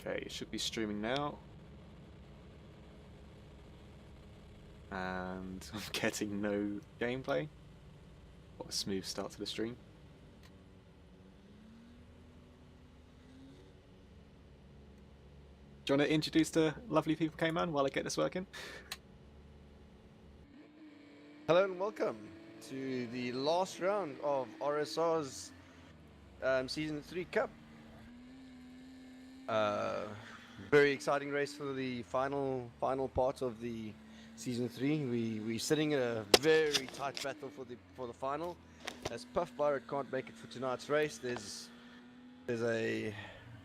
Okay, it should be streaming now. And I'm getting no gameplay. What a smooth start to the stream. Do you want to introduce the lovely people came on while I get this working? Hello and welcome to the last round of RSR's Season 3 Cup. Very exciting race for the final part of the Season 3. We're sitting in a very tight battle for the final. As Puffpirat can't make it for tonight's race, there's a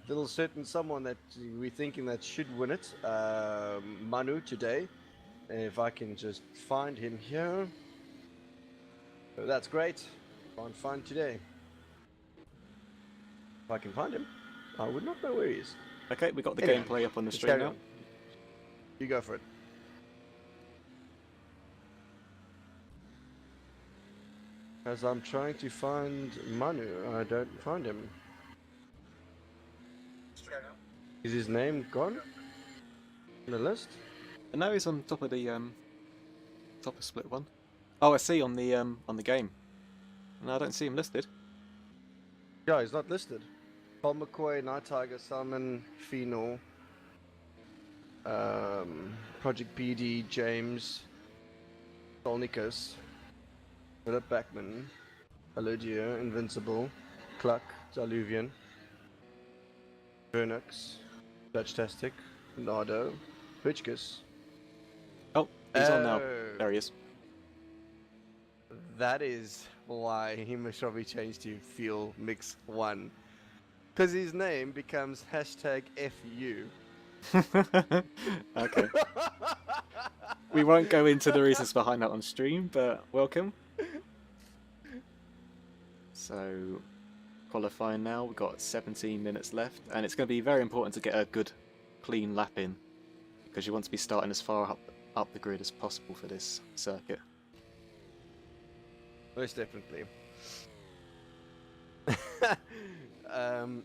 little certain someone that we're thinking that should win it. Manu today. If I can just find him here. So that's great. Can't find today. If I can find him, I would not know where he is. Okay, we got the Anyway, gameplay up on the let's stream carry now. on. You go for it. As I'm trying to find Manu, I don't find him. Is his name gone? On the list? And now he's on top of the top of split one. Oh, I see on the game. No, I don't see him listed. Yeah, he's not listed. Paul McCoy, Night Tiger, Salmon, Phenol, Project PD, James, Solnikus, Philip Backman, Alodia, Invincible, Cluck, Diluvian, Vernux, Dutch-tastic, Nardo, Hitchkiss. Oh, he's on now. There he is. That is why he must probably change to Feel Mix 1. Because his name becomes #FU. Okay. We won't go into the reasons behind that on stream, but welcome. So, qualifying now, we've got 17 minutes left, and it's going to be very important to get a good, clean lap in, because you want to be starting as far up the grid as possible for this circuit. Most definitely.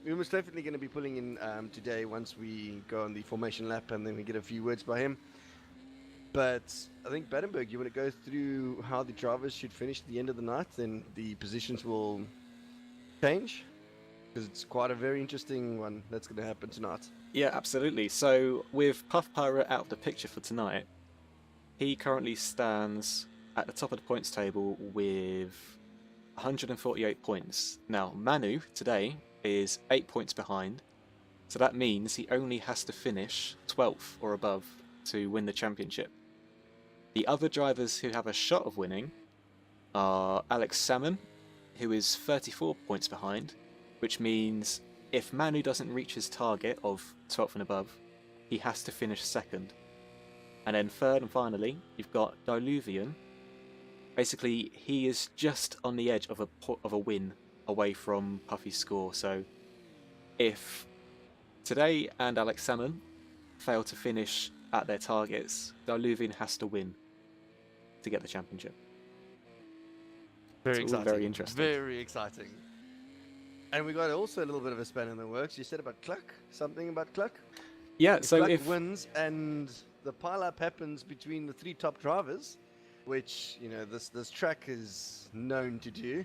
We're most definitely going to be pulling in today once we go on the formation lap and then we get a few words by him. But I think Battenberg, you want to go through how the drivers should finish at the end of the night, then the positions will change? Because it's quite a very interesting one that's going to happen tonight. Yeah, absolutely. So, with Puffpirat out of the picture for tonight, he currently stands at the top of the points table with 148 points. Now, Manu today is 8 points behind, so that means he only has to finish 12th or above to win the championship. The other drivers who have a shot of winning are Alex Salmon, who is 34 points behind, which means if Manu doesn't reach his target of 12th and above, he has to finish second. And then third and finally, you've got Diluvian. Basically, he is just on the edge of a win away from Puffy's score. So, if today and Alex Salmon fail to finish at their targets, Diluvian has to win to get the championship. Very It's all exciting. very interesting. Very exciting. And we got also a little bit of a span in the works. You said about Cluck? Something about Cluck? Yeah, If so Cluck if wins and the pile-up happens between the three top drivers, which, you know, this track is known to do,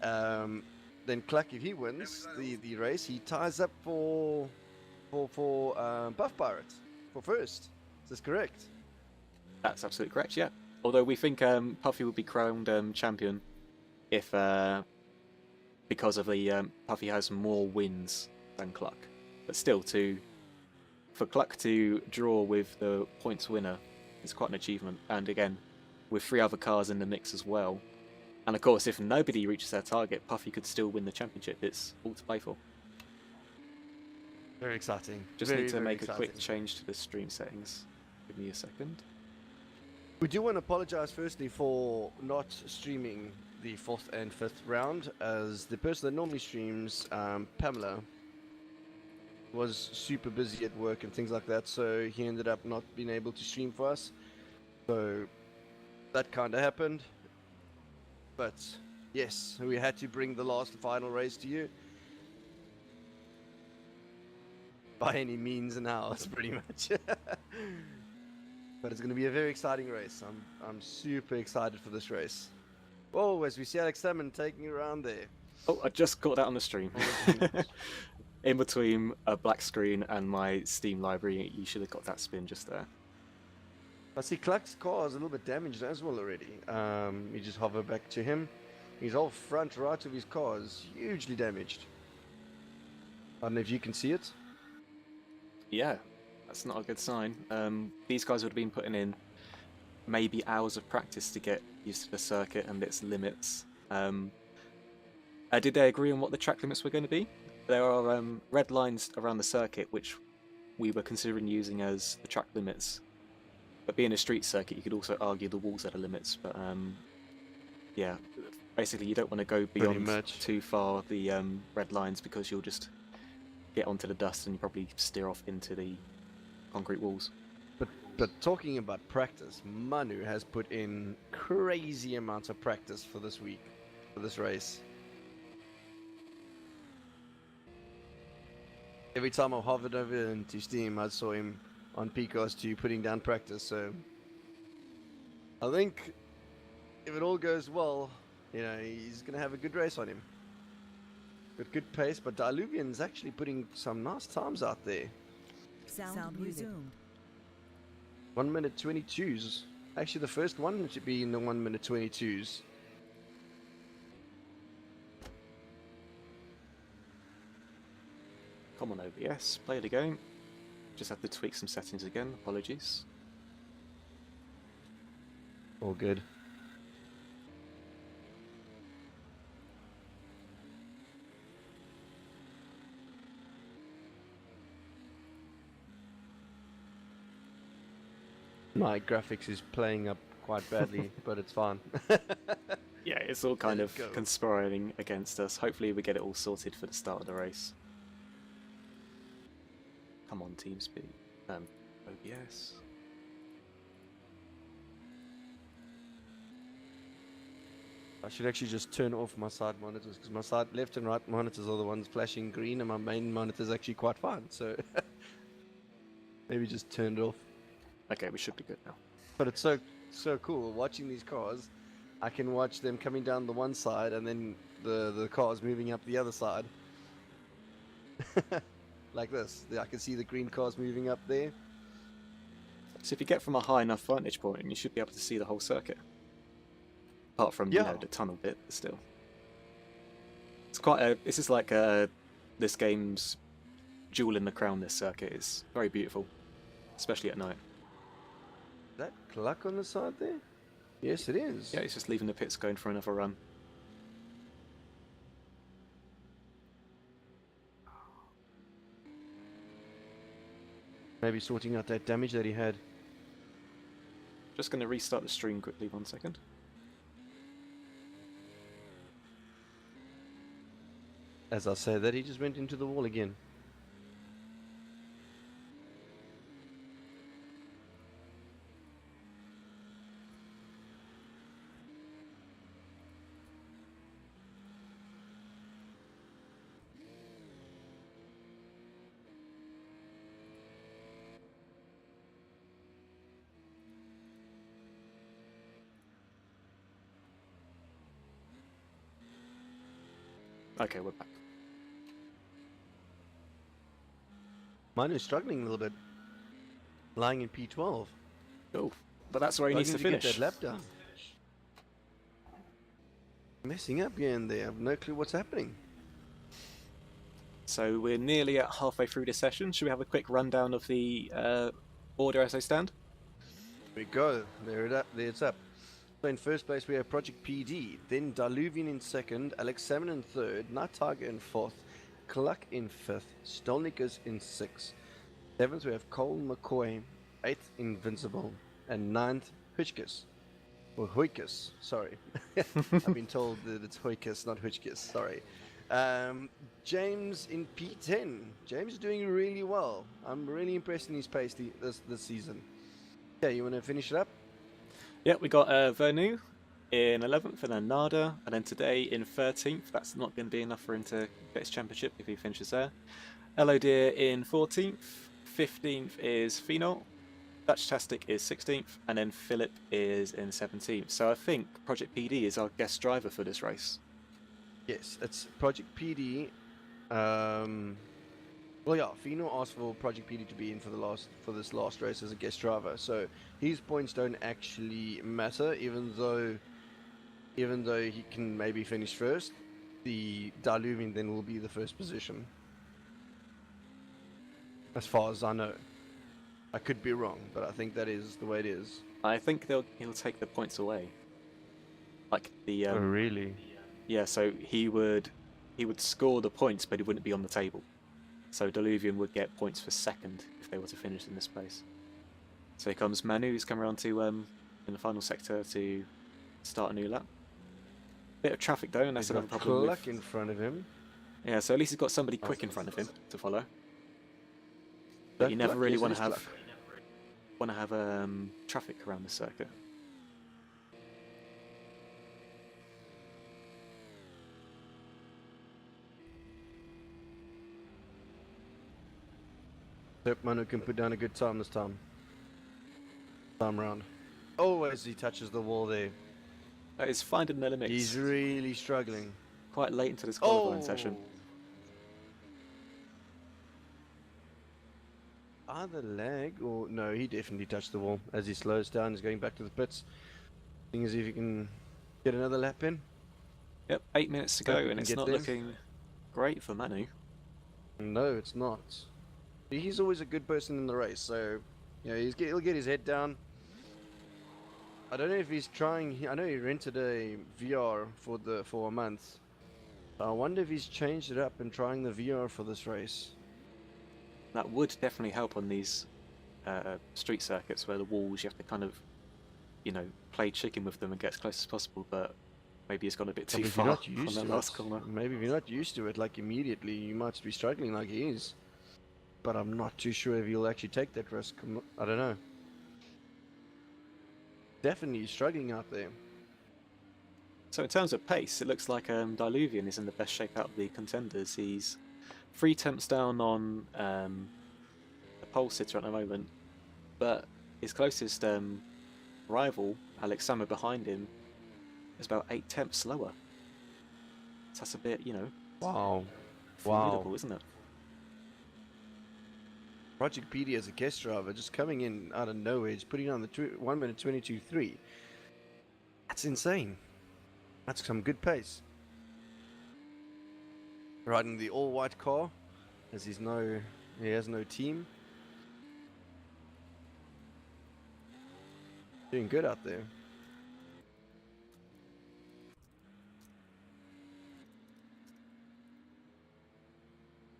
then Cluck, if he wins the race, he ties up for Puffpirat for first. Is this correct? that's absolutely correct, yeah. Although we think Puffy would be crowned champion if because of the Puffy has more wins than Cluck. But still, for Cluck to draw with the points winner is quite an achievement. And again, with 3 other cars in the mix as well. And of course, if nobody reaches their target, Puffy could still win the championship. It's all to play for. Very exciting. Just need to make a quick change to the stream settings. Give me a second. We do want to apologize firstly for not streaming the 4th and 5th round, as the person that normally streams, Pamela, was super busy at work and things like that, so he ended up not being able to stream for us. So that kind of happened. But yes, we had to bring the final race to you. by any means in ours, pretty much. But it's going to be a very exciting race. I'm super excited for this race. Oh, as we see Alex Salmon taking it around there. Oh, I just got that on the stream. In between a black screen and my Steam library, you should have got that spin just there. I see Cluck's car is a little bit damaged as well already. You just hover back to him. His whole front right of his car is hugely damaged. I don't know if you can see it. Yeah, that's not a good sign. These guys would have been putting in maybe hours of practice to get used to the circuit and its limits. Did they agree on what the track limits were going to be? There are red lines around the circuit which we were considering using as the track limits. But being a street circuit, you could also argue the walls are the limits. But yeah, basically you don't want to go beyond too far the red lines because you'll just get onto the dust and you probably steer off into the concrete walls. But talking about practice, Manu has put in crazy amounts of practice for this week, for this race. Every time I hovered over into Steam, I saw him on Picos 2 putting down practice. So I think if it all goes well, you know, he's going to have a good race on him. With good pace, but Diluvian's actually putting some nice times out there. Sound resumed. 1 minute 22s. Actually, the first one should be in the 1 minute 22s. Come on OBS, play the game. Just have to tweak some settings again, apologies. All good. My graphics is playing up quite badly, but it's fine. Yeah, it's all kind of conspiring against us. Hopefully we get it all sorted for the start of the race. Come on, TeamSpeak. OBS. I should actually just turn off my side monitors because my side left and right monitors are the ones flashing green and my main monitor is actually quite fine. So maybe just turn it off. Okay, we should be good now. But it's so cool watching these cars. I can watch them coming down the one side and then the cars moving up the other side. Like this. I can see the green cars moving up there. So if you get from a high enough vantage point, you should be able to see the whole circuit. Apart from, you know, the tunnel bit, but still. It's quite a... This is like this game's jewel in the crown, this circuit. It's very beautiful. Especially at night. Is that Cluck on the side there? Yes, it is. Yeah, he's just leaving the pits going for another run. Maybe sorting out that damage that he had. Just going to restart the stream quickly, 1 second. As I said that, he just went into the wall again. Okay, we're back. Mine is struggling a little bit. Lying in P12. Oh, but that's where he needs to finish. Get that lap down. Messing up here and there. I have no clue what's happening. So we're nearly at halfway through this session. Should we have a quick rundown of the order as they stand? There we go. There it's up. So in first place we have Project PD, then Diluvian in second, Alex Salmon in third, Night Tiger in fourth, Cluck in fifth, Stolnikas in sixth. Seventh we have Cole McCoy, eighth Invincible, and ninth Hutchkiss. Or Huikus, sorry. I've been told that it's Huikus, not Hutchkiss, sorry. James in P10. James is doing really well. I'm really impressed in his pace this season. Yeah, you want to finish it up? Yeah, we got Vernu in 11th and then Nada, and then today in 13th. That's not going to be enough for him to get his championship if he finishes there. Elodeer in 14th, 15th is Phenol, Dutch-tastic is 16th, and then Philip is in 17th. So I think Project PD is our guest driver for this race. Yes, it's Project PD. Well, yeah, Fino asked for Project PD to be in for this last race as a guest driver, so his points don't actually matter, even though he can maybe finish first. The Diluvian then will be the first position, as far as I know. I could be wrong, but I think that is the way it is. I think he'll take the points away. Like the Oh, really? yeah, so he would score the points, but he wouldn't be on the table. So Diluvian would get points for second if they were to finish in this place. So here comes Manu, who's come around to in the final sector to start a new lap. Bit of traffic though, and that's another problem with... in front of him. Yeah, so at least he's got somebody quick in front of him to follow. But you never really want to have traffic around the circuit. Hope Manu can put down a good time this time. Time round. Oh, as he touches the wall there. That is finding the limits. He's really struggling. Quite late into this qualifying session. Either lag or... No, he definitely touched the wall. As he slows down, he's going back to the pits. Seeing as if he can get another lap in. Yep, 8 minutes to go, and it's not looking great for Manu. No, it's not. He's always a good person in the race, so you know he'll get his head down. I don't know if he's trying. I know he rented a VR for a month. I wonder if he's changed it up and trying the VR for this race. That would definitely help on these street circuits where the walls you have to kind of, you know, play chicken with them and get as close as possible. But maybe it's gone a bit too far on that last corner. Maybe if you're not used to it, like immediately, you might be struggling like he is. But I'm not too sure if he'll actually take that risk. I don't know. Definitely struggling out there. So in terms of pace, it looks like Diluvian is in the best shape out of the contenders. He's 3 tenths down on the pole sitter at the moment, but his closest rival, Alex Sammer, behind him, is about 8 tenths slower. So that's a bit, you know, formidable, isn't it? Project PD as a guest driver, just coming in out of nowhere, just putting on the 1 minute 22.3. That's insane. That's some good pace. Riding the all-white car, as he has no team. Doing good out there.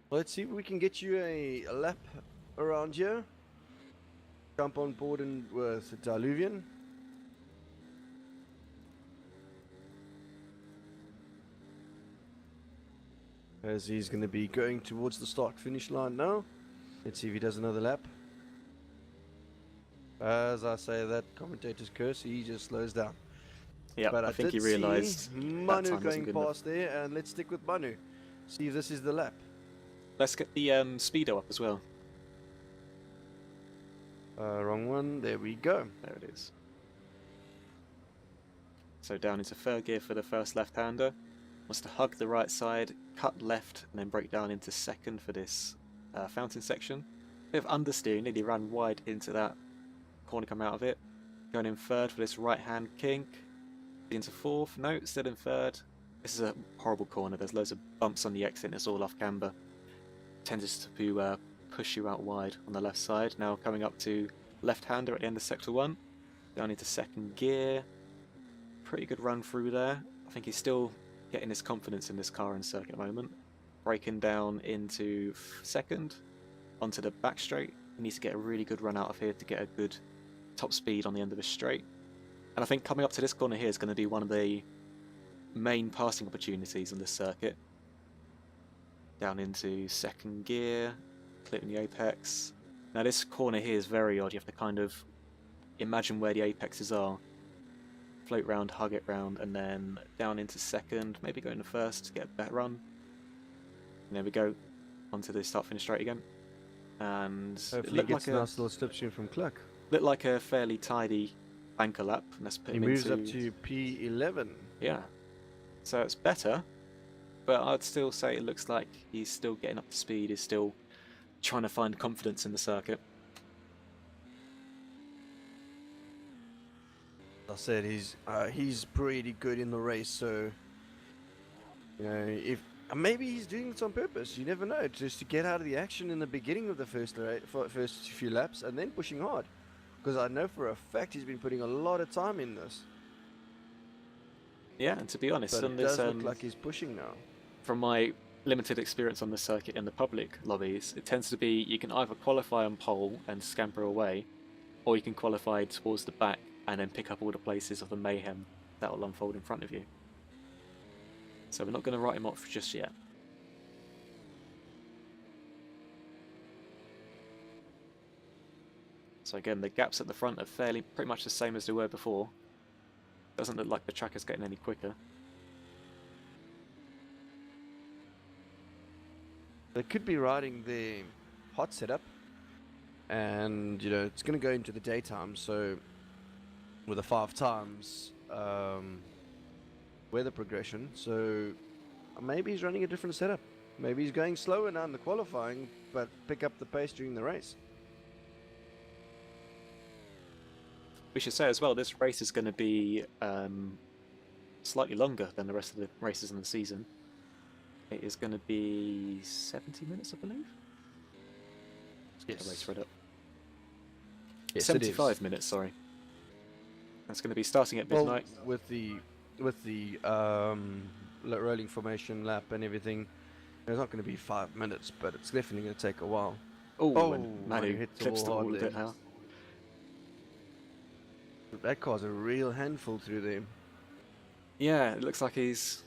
Let's see if we can get you a lap around here. Jump on board with Diluvian. As he's going to be going towards the start finish line now. Let's see if he does another lap. As I say that, commentator's curse, he just slows down. Yeah, but I think he realised Manu going past there, and let's stick with Manu. See if this is the lap. Let's get the speedo up as well. Wrong one. There we go. There it is. So down into third gear for the first left-hander. Wants to hug the right side, cut left, and then break down into second for this fountain section. Bit of understeer, nearly ran wide into that corner, come out of it. Going in third for this right-hand kink. Into fourth. No, still in third. This is a horrible corner. There's loads of bumps on the exit, and it's all off camber. Tends to push you out wide on the left side. Now coming up to left-hander at the end of sector 1. Down into second gear. Pretty good run through there. I think he's still getting his confidence in this car and circuit at the moment. Braking down into second. Onto the back straight. He needs to get a really good run out of here to get a good top speed on the end of the straight. And I think coming up to this corner here is going to be one of the main passing opportunities on this circuit. Down into second gear, clipping the apex. Now this corner here is very odd. You have to kind of imagine where the apexes are. Float round, hug it round, and then down into second. Maybe go into first to get a better run. And there we go. onto the start-finish straight again, and it Hopefully he looked gets like a nice little slipstream from Cluck. a fairly tidy anchor lap. Let's put He him moves into up to P11. yeah. So it's better, but I'd still say it looks like he's still getting up to speed. He's still trying to find confidence in the circuit. I said he's pretty good in the race, so if maybe he's doing this on purpose. You never know, just to get out of the action in the beginning of the first few laps and then pushing hard. Because I know for a fact he's been putting a lot of time in this. Yeah, and to be honest, But on it this, does look like he's pushing now. from my limited experience on the circuit in the public lobbies, it tends to be you can either qualify on pole and scamper away, or you can qualify towards the back and then pick up all the places of the mayhem that will unfold in front of you. So we're not going to write him off just yet. So again, the gaps at the front are pretty much the same as they were before. Doesn't look like the track is getting any quicker. They could be riding the hot setup, and it's going to go into the daytime, so with the 5 times weather progression, so maybe he's running a different setup. Maybe he's going slower now in the qualifying, but pick up the pace during the race. We should say as well, this race is going to be slightly longer than the rest of the races in the season. It is going to be 70 minutes, I believe. Let's get the race read up. Yes, 75 minutes, sorry. That's going to be starting at midnight. Well, with the rolling formation lap and everything, it's not going to be 5 minutes, but it's definitely going to take a while. Oh, and Manu hit the clips the wall wall a hard bit there. now. That car's a real handful through there. Yeah, it looks like he's...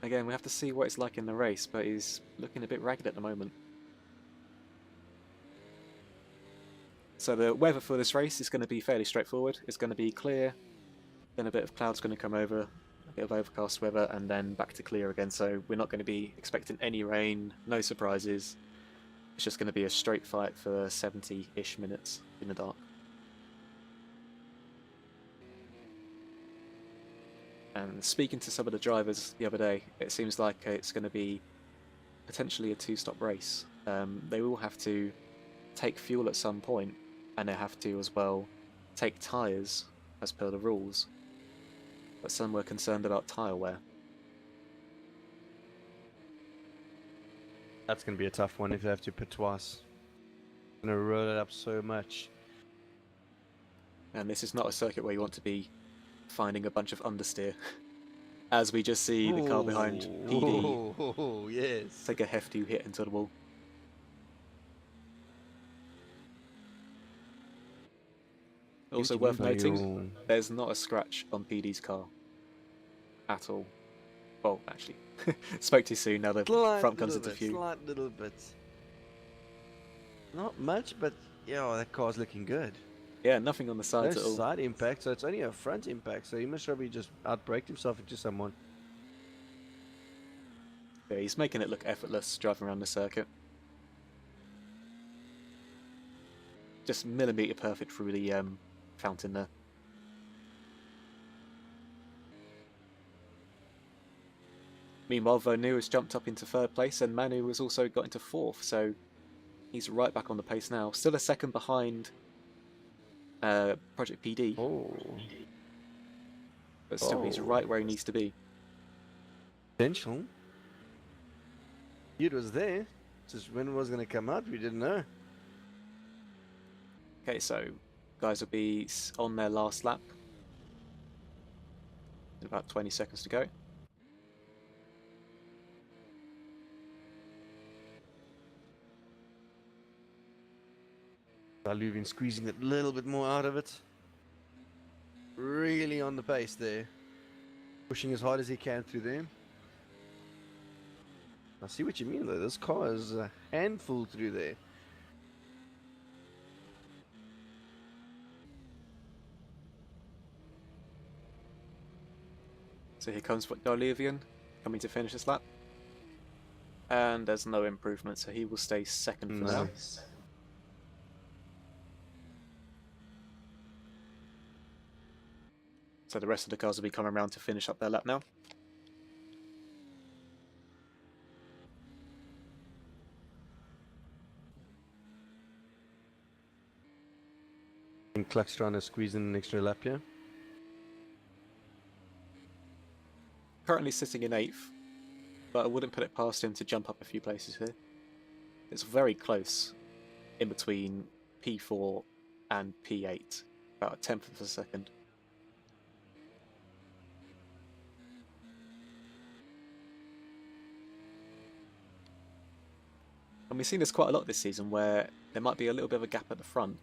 Again, we have to see what it's like in the race, but he's looking a bit ragged at the moment. So the weather for this race is going to be fairly straightforward. It's going to be clear, then a bit of clouds going to come over, a bit of overcast weather, and then back to clear again. So we're not going to be expecting any rain, no surprises. It's just going to be a straight fight for 70-ish minutes in the dark. And speaking to some of the drivers the other day, it seems like it's going to be potentially a 2-stop race. They will have to take fuel at some point, and they have to as well take tyres as per the rules. But some were concerned about tyre wear. That's going to be a tough one if they have to pit twice. Going to roll it up so much. And this is not a circuit where you want to be finding a bunch of understeer. As we just see the car behind PD Oh, yes. take a hefty hit into the wall. Also worth noting, there's not a scratch on PD's car. At all. Well, actually, spoke too soon, now the front comes into view. Slight little bit. Not much, but yeah, that car's looking good. Yeah, nothing on the sides No at all. side impact, so it's only a front impact, so he must probably just outbraked himself into someone. Yeah, he's making it look effortless driving around the circuit. Just millimetre perfect through the fountain there. Meanwhile, Vonu has jumped up into 3rd place, and Manu has also got into 4th, so he's right back on the pace now. Still a second behind Project PD, Oh. but still he's right where he needs to be. Potential. It was there. Just when it was going to come out, we didn't know. Okay, so guys will be on their last lap. About 20 seconds to go. Diluvian squeezing a little bit more out of it. Really on the pace there. Pushing as hard as he can through there. I see what you mean though. This car is a handful through there. So here comes Diluvian, coming to finish this lap. And there's no improvement, so he will stay second for now. Nice. So the rest of the cars will be coming around to finish up their lap now. And Cluck's trying to squeeze in an extra lap here. Currently sitting in 8th, but I wouldn't put it past him to jump up a few places here. It's very close in between P4 and P8, about a tenth of a second. And we've seen this quite a lot this season, where there might be a little bit of a gap at the front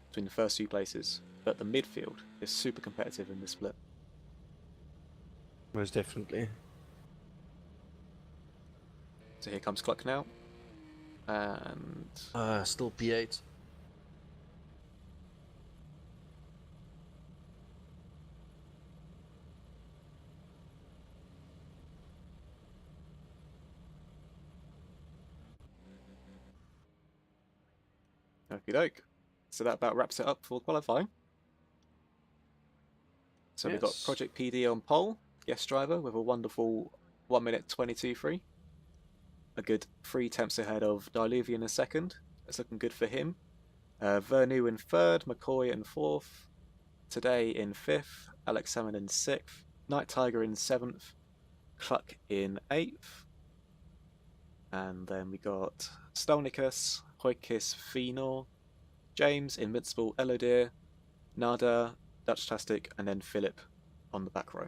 between the first few places, but the midfield is super competitive in this split. Most definitely. So here comes Cluck now, and Still P8. okie doke. So that about wraps it up for qualifying. So we've got Yes. Project PD on pole, guest driver with a wonderful 1 minute 22.3. A good 3 tenths ahead of Diluvian in second. It's looking good for him. Vernu in third, McCoy in fourth, Today in fifth, Alex Salmon in sixth, Night Tiger in seventh, Cluck in eighth, and then we got Stolnicus, Hoikis, Fenor, James, Invincible, Elodir, Nada, Dutch Tastic, and then Philip on the back row.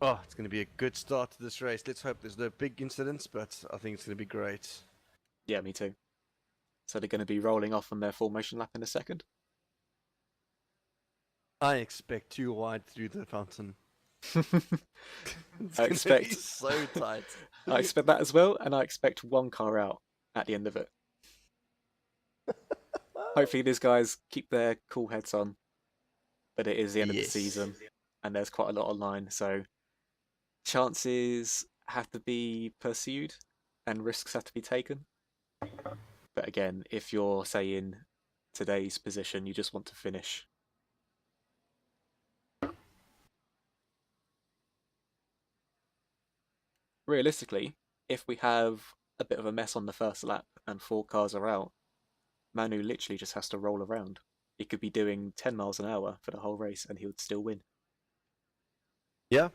Oh, it's going to be a good start to this race. Let's hope there's no big incidents, but I think it's going to be great. Yeah, me too. So they're going to be rolling off on their formation lap in a second. I expect 2 wide through the fountain. It's I gonna expect be so tight. I expect that as well, and I expect 1 car out at the end of it. Hopefully these guys keep their cool heads on, but it is the end of the Yes. season, and there's quite a lot online, so chances have to be pursued, and risks have to be taken. But again, if you're, say, in today's position, you just want to finish. Realistically, if we have a bit of a mess on the first lap and 4 cars are out, Manu literally just has to roll around. He could be doing 10 miles an hour for the whole race and he would still win. Yeah,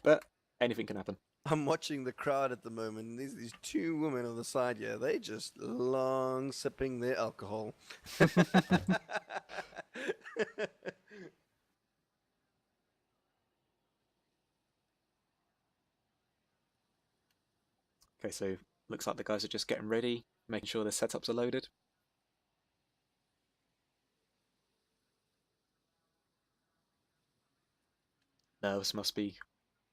But anything can happen. I'm watching the crowd at the moment. And these 2 women on the side here, they just long sipping their alcohol. Okay, so looks like the guys are just getting ready, making sure their setups are loaded. Nerves must be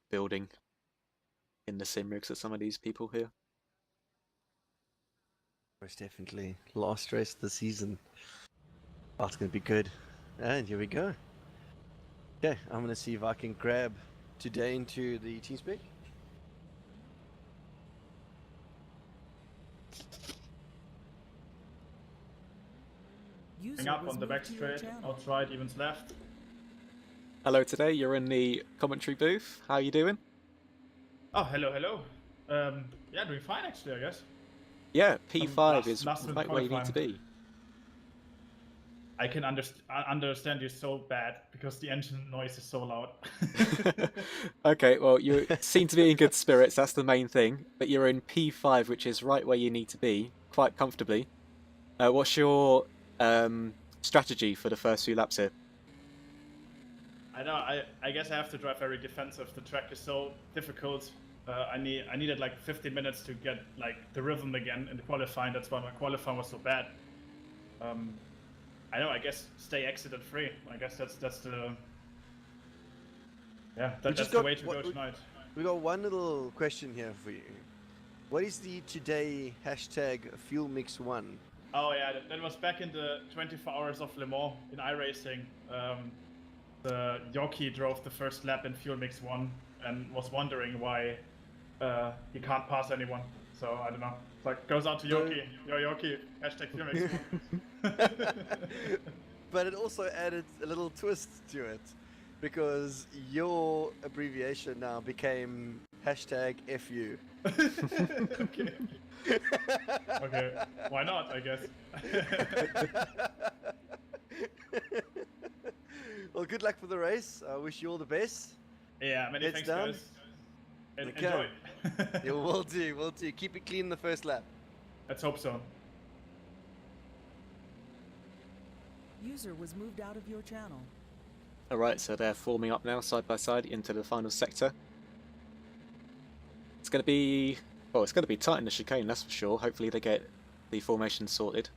building in the sim rigs of some of these people here. Most definitely. Last race of the season. Oh, it's going to be good. And here we go. Okay, I'm going to see if I can grab today into the TeamSpeak. User Hang up was on the moved back to your straight, channel. outside, evens left. Hello today, you're in the commentary booth. How are you doing? Oh, hello, hello. Yeah, doing fine actually, I guess. Yeah, P5 last- is last minute right where you need to qualifying. be. I can understand you so bad because the engine noise is so loud. Okay, well, you seem to be in good spirits, that's the main thing. But you're in P5, which is right where you need to be, quite comfortably. What's your strategy for the first few laps here? I know. I guess I have to drive very defensive. The track is so difficult. I needed like 50 minutes to get like the rhythm again in the qualifying. That's why my qualifying was so bad. I know. I guess stay exit at 3. I guess that's the that's the way to go tonight. We got one little question here for you. What is the today hashtag fuel mix 1? Oh yeah, that was back in the 24 hours of Le Mans in iRacing. Yoki drove the first lap in Fuel Mix 1 and was wondering why he can't pass anyone. So I don't know. It's like, goes out to Yoki. Yo, Yoki, hashtag Fuel Mix 1. But it also added a little twist to it, because your abbreviation now became hashtag FU. Okay. Okay, why not, I guess. Well, good luck for the race. I wish you all the best. Yeah, many It's thanks, done. guys. And Okay. enjoy. Yeah, we'll do. Keep it clean the first lap. Let's hope so. User was moved out of your channel. Alright, so they're forming up now, side by side, into the final sector. It's going to be... well, it's going to be tight in the chicane, that's for sure. Hopefully they get the formation sorted.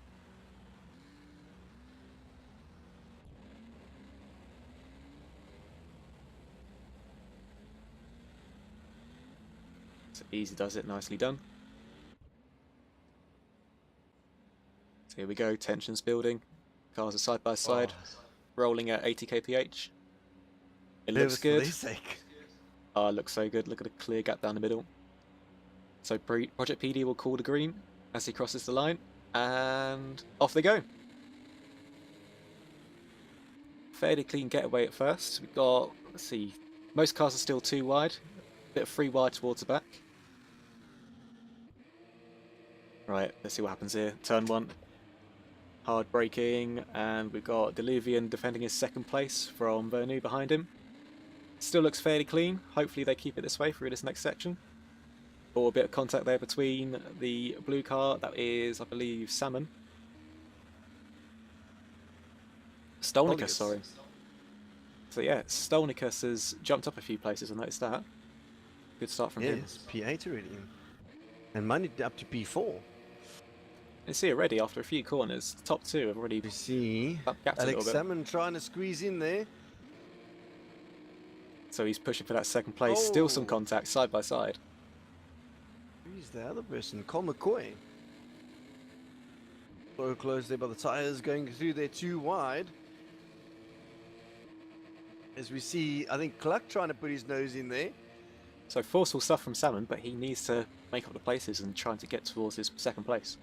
So easy does it, nicely done. So here we go, tension's building. Cars are side by side, rolling at 80 kph. It looks good. For their sake. Oh, it looks so good. Look at the clear gap down the middle. So Project PD will call the green as he crosses the line, and off they go. Fairly clean getaway at first. We've got, let's see, most cars are still too wide. Bit of free wide towards the back. Right, let's see what happens here. Turn 1. Hard braking, and we've got Diluvian defending his second place from Vernu behind him. Still looks fairly clean. Hopefully they keep it this way through this next section. Or a bit of contact there between the blue car, that is, I believe, Salmon. Stolnicus, sorry. So yeah, Stolnicus has jumped up a few places, I noticed that. Good start from him. Yes, P8 already. And money up to P4. You see already, after a few corners, the top two have already We see gapped a little Alex bit. Salmon trying to squeeze in there. So he's pushing for that second place. Still some Oh. contact, side by side. Who's the other person? Cole McCoy. So close there by the tyres, going through there too wide. As we see, I think Cluck trying to put his nose in there. So forceful stuff from Salmon, but he needs to make up the places and trying to get towards his second place.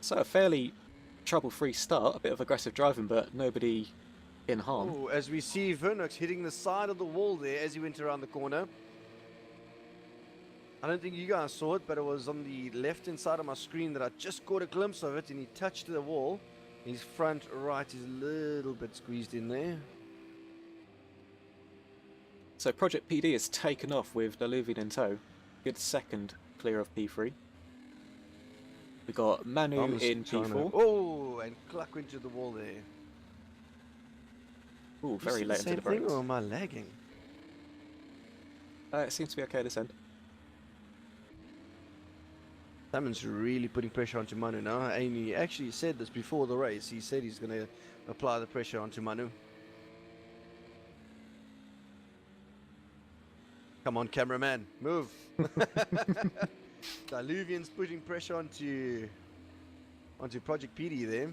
So a fairly trouble-free start, a bit of aggressive driving, but nobody in harm. Oh, as we see Vernox hitting the side of the wall there as he went around the corner. I don't think you guys saw it, but it was on the left-hand side of my screen that I just caught a glimpse of it, and he touched the wall. His front right is a little bit squeezed in there. So Project PD has taken off with Diluvian in tow. Good second clear of P3. We've got Manu Thomas in trying to- P4. Oh, and Cluck went to the wall there. Ooh, Is very it late into same the thing, brakes. or am I lagging? It seems to be okay this end. Simon's really putting pressure onto Manu now, and he actually said this before the race. He said he's going to apply the pressure onto Manu. Come on, cameraman, move. Diluvian's putting pressure onto Project PD there.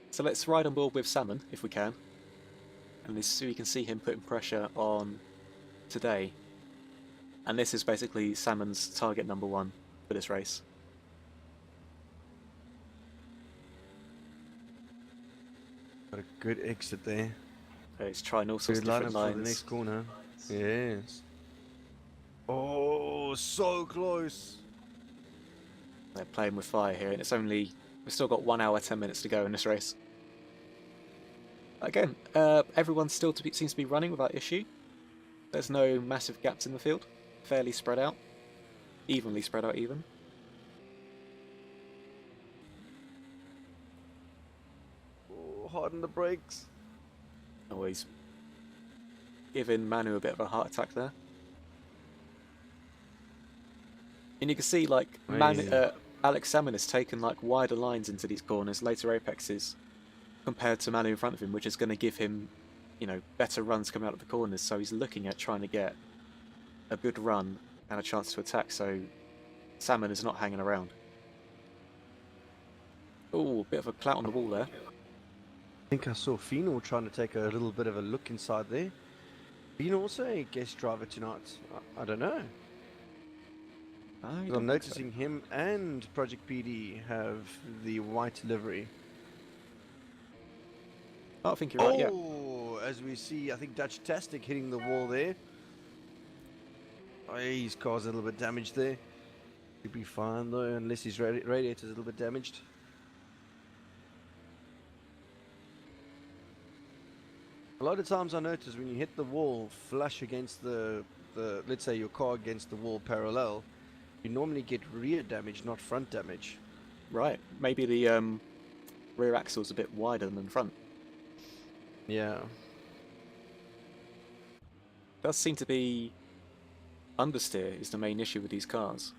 So let's ride on board with Salmon, if we can. And so we can see him putting pressure on today. And this is basically Salmon's target number 1 for this race. Got a good exit there. So he's trying all sorts Good of lineup different for the lines. next corner. Yes. Oh, so close. They're playing with fire here, and it's only... we've still got 1 hour, 10 minutes to go in this race. Again, everyone still seems to be running without issue. There's no massive gaps in the field. Fairly spread out. Evenly spread out, even. Oh, hard on the brakes. Oh, he's giving Manu a bit of a heart attack there. And you can see, like, Amazing. Alex Salmon has taken, like, wider lines into these corners, later apexes, compared to Manu in front of him, which is going to give him, you know, better runs coming out of the corners. So he's looking at trying to get a good run and a chance to attack. So Salmon is not hanging around. Oh, bit of a clout on the wall there. I think I saw Fino trying to take a little bit of a look inside there. Fino also a guest driver tonight. I don't know. I'm noticing him and Project PD have the white livery. I think you're right, yeah. Oh, as we see, I think Dutch Tastic hitting the wall there. Oh, his car's a little bit damaged there. He'll be fine though, unless his radiator's a little bit damaged. A lot of times I notice when you hit the wall flush against the let's say your car against the wall parallel, you normally get rear damage, not front damage. Right. Maybe the rear axle's a bit wider than the front. Yeah. Does seem to be understeer is the main issue with these cars.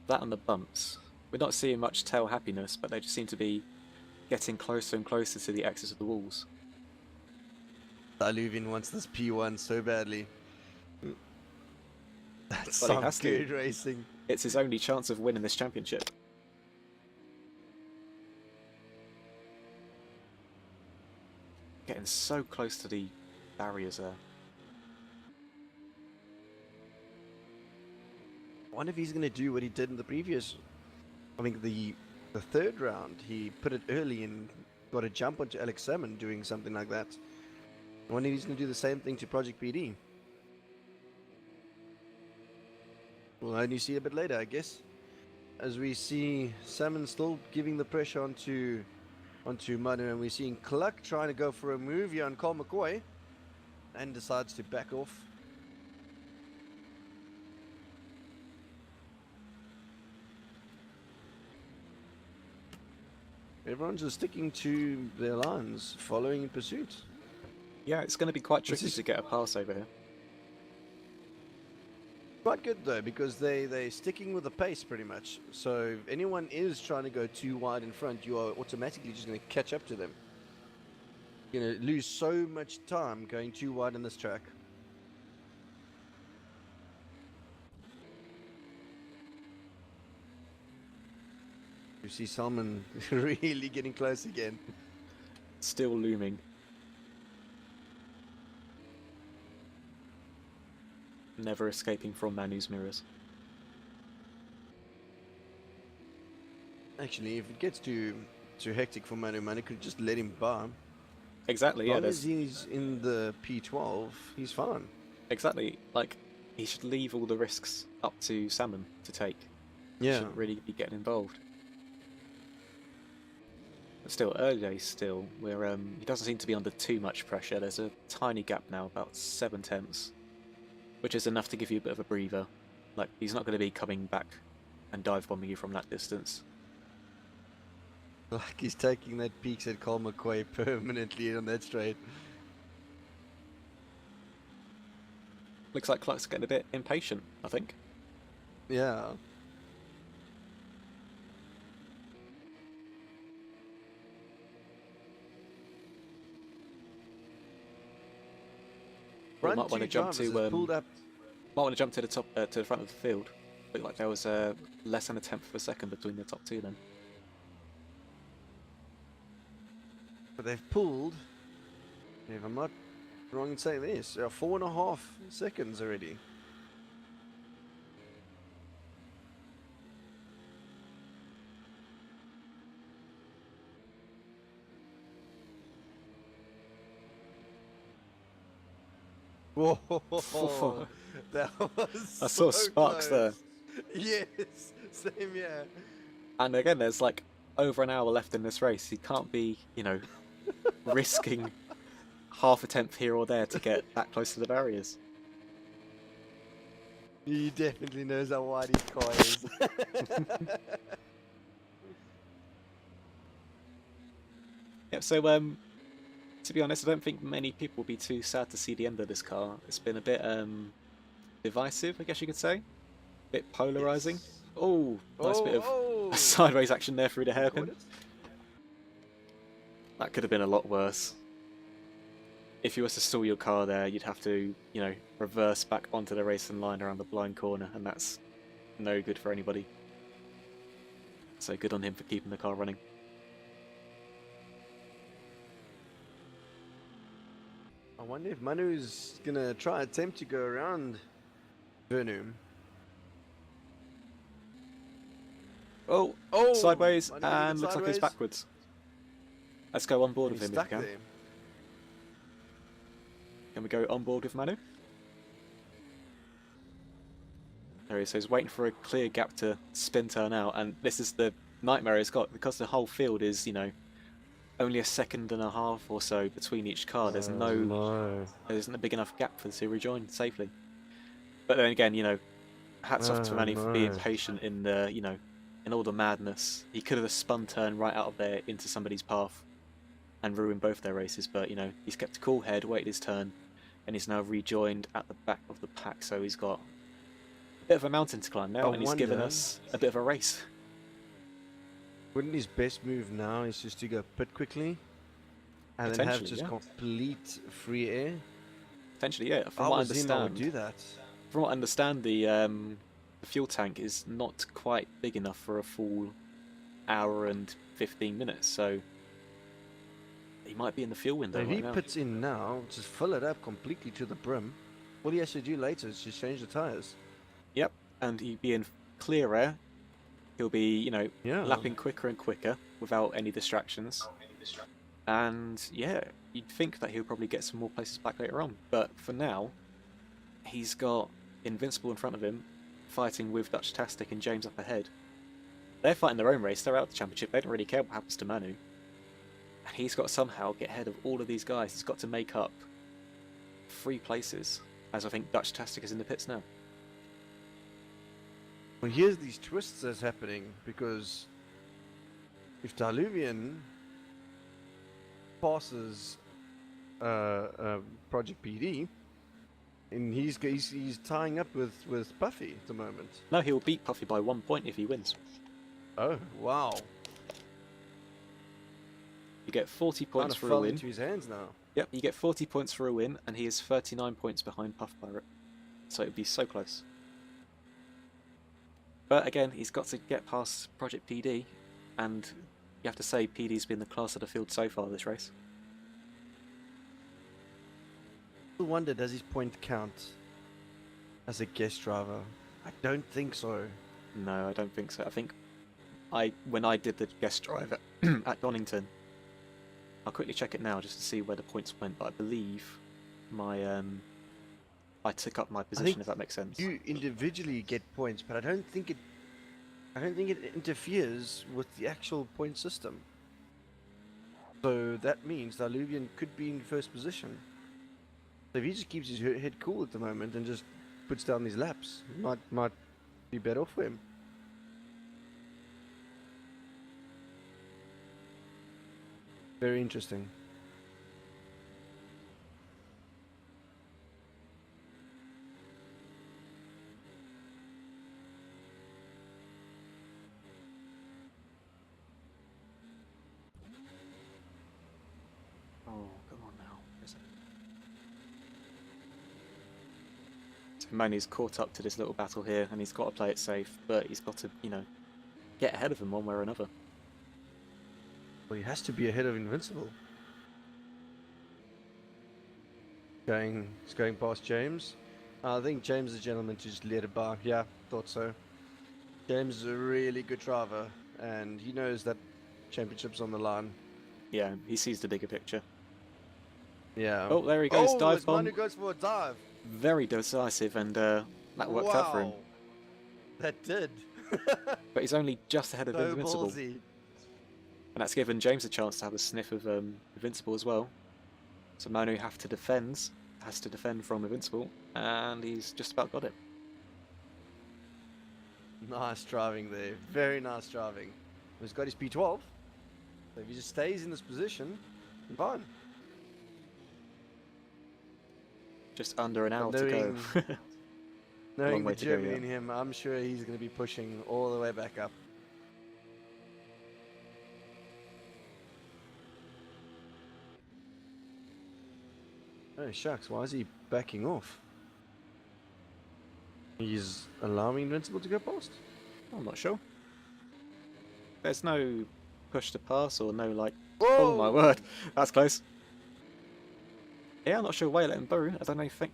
That and the bumps. We're not seeing much tail happiness, but they just seem to be getting closer and closer to the axis of the walls. Diluvian wants this P1 so badly. That's Well, he some has to. good racing. It's his only chance of winning this championship. Getting so close to the barriers there. I wonder if he's going to do what he did in the previous. I think the third round, he put it early and got a jump onto Alex Salmon doing something like that. I wonder if he's going to do the same thing to Project PD. We'll only see a bit later, I guess. As we see Salmon still giving the pressure onto Manu, and we're seeing Cluck trying to go for a move here on Cole McCoy, and decides to back off. Everyone's just sticking to their lines, following in pursuit. Yeah, it's going to be quite tricky to get a pass over here. Quite good though, because they're sticking with the pace pretty much. So if anyone is trying to go too wide in front, you are automatically just going to catch up to them. You're going to lose so much time going too wide on this track. You see Salmon really getting close again. Still looming. Never escaping from Manu's mirrors. Actually, if it gets too hectic for Manu could just let him by. Exactly, yeah. As long as he's in the P12, he's fine. Exactly, like, he should leave all the risks up to Salmon to take. Yeah. He shouldn't really be getting involved. But still, early days still, where he doesn't seem to be under too much pressure. There's a tiny gap now, about 7 tenths, which is enough to give you a bit of a breather. Like, he's not going to be coming back and dive bombing you from that distance. Like he's taking that peaks at Cole McCoy permanently on that straight. Looks like Cluck's getting a bit impatient, I think. Yeah. Well, might want to jump to pulled up. might want to jump to the top, to the front of the field. Looked like there was less than a tenth of a second between the top two then. But they've pulled, if I'm not wrong in saying this, 4.5 seconds already. Whoa, that was I saw so sparks there. close. Yes, same here. And again, there's like over an hour left in this race. He can't be, you know, risking half a tenth here or there to get that close to the barriers. He definitely knows how wide his car is. Yep. So, to be honest, I don't think many people will be too sad to see the end of this car. It's been a bit divisive, I guess you could say. A bit polarizing. Yes. Oh, nice bit of sideways action there through the hairpin. That could have been a lot worse. If you were to stall your car there, you'd have to, you know, reverse back onto the racing line around the blind corner, and that's no good for anybody. So good on him for keeping the car running. I wonder if Manu's gonna try attempt to go around Vernum. Oh, Oh, sideways, Manu did it and looks like he's sideways. backwards. Let's go on board with He's him if we stuck can. there. Can we go on board with Manu? There he is. So he's waiting for a clear gap to spin turn out, and this is the nightmare he's got because the whole field is, you know, only a second and a half or so between each car. There's no. there isn't a big enough gap for them to rejoin safely. But then again, you know, hats off to Manu for being no. patient in the, you know, in all the madness. He could have spun turn right out of there into somebody's path and ruined both their races, but you know, he's kept a cool head, waited his turn, and he's now rejoined at the back of the pack. So he's got a bit of a mountain to climb now, I and he's given wonder- us a bit of a race. Wouldn't his best move now is just to go pit quickly and then have Potentially, just yeah. complete free air? Potentially, yeah. If I was him, I would do that. From what I understand, the fuel tank is not quite big enough for a full hour and 15 minutes, so he might be in the fuel window If right he now. puts in now, just fill it up completely to the brim. All he has to do later is just change the tires. Yep, and he'd be in clear air. He'll be, you know, Yeah. lapping quicker and quicker without any distractions. And yeah, you'd think that he'll probably get some more places back later on. But for now, he's got Invincible in front of him, fighting with Dutch Tastic and James up ahead. They're fighting their own race, they're out of the championship, they don't really care what happens to Manu. And he's got to somehow get ahead of all of these guys. He's got to make up 3 places, as I think Dutch Tastic is in the pits now. Well, here's these twists that's happening because if Diluvian passes Project PD, and he's tying up with Puffy at the moment. No, he'll beat Puffy by 1 point if he wins. Oh wow! You get 40 Kind points of for a fell win. into his hands now. Yep, you get 40 points for a win, and he is 39 points behind Puffpirat. So it'd be so close. But again, he's got to get past Project PD, and you have to say PD's been the class of the field so far this race. I wonder, does his point count as a guest driver? I don't think so. No, I don't think so. I think when I did the guest drive at Donington, I'll quickly check it now just to see where the points went, but I believe my I took up my position, if that makes sense. You individually get points, but I don't think it interferes with the actual point system. So that means Diluvian could be in first position. So if he just keeps his head cool at the moment and just puts down these laps, might be better off for him. Very interesting. Oh, come on now. Is it? So Manu's caught up to this little battle here, and he's got to play it safe, but he's got to, you know, get ahead of him one way or another. Well, he has to be ahead of Invincible. He's going past James. I think James is a gentleman to just let it by. Yeah, thought so. James is a really good driver, and he knows that championship's on the line. Yeah, he sees the bigger picture. Yeah. Oh, there he goes, Oh, dive it's Manu bomb. goes for a dive. Very decisive, and that worked out for him. Wow. That did. But he's only just ahead of So Invincible. ballsy. And that's given James a chance to have a sniff of Invincible as well. So Manu has to defend from Invincible, and he's just about got it. Nice driving there. Very nice driving. He's got his P12. So if he just stays in this position, fine. Just under an hour to Knowing- go. Knowing way the to go, German yeah. in him, I'm sure he's going to be pushing all the way back up. Oh shucks, why is he backing off? He's allowing Invincible to go past? I'm not sure. There's no push to pass or no like. Whoa! Oh my word, that's close. Yeah, I'm not sure why I let him through. I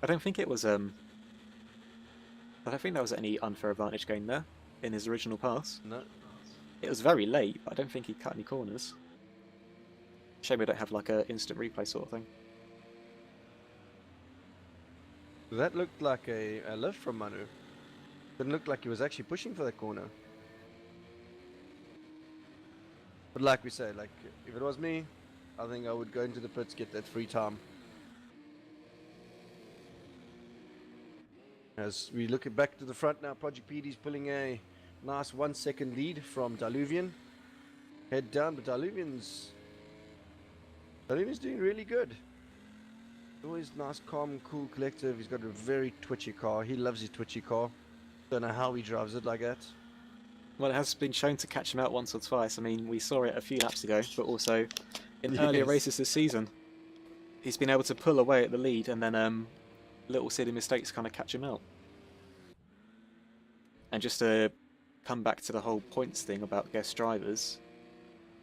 don't think it was I don't think there was any unfair advantage gained there in his original pass. No. It was very late, but I don't think he cut any corners. Shame we don't have like a instant replay sort of thing. That looked like a lift from Manu. Didn't look like he was actually pushing for that corner. But like we say, like if it was me, I think I would go into the pits, get that free time. As we look back to the front now, Project PD's pulling a nice 1 second lead from Diluvian. Head down, but Diluvian's doing really good. Always nice, calm, cool, collective. He's got a very twitchy car. He loves his twitchy car. Don't know how he drives it like that. Well, it has been shown to catch him out once or twice. I mean, we saw it a few laps ago, but also in earlier races this season, he's been able to pull away at the lead, and then little silly mistakes kind of catch him out. And just to come back to the whole points thing about guest drivers,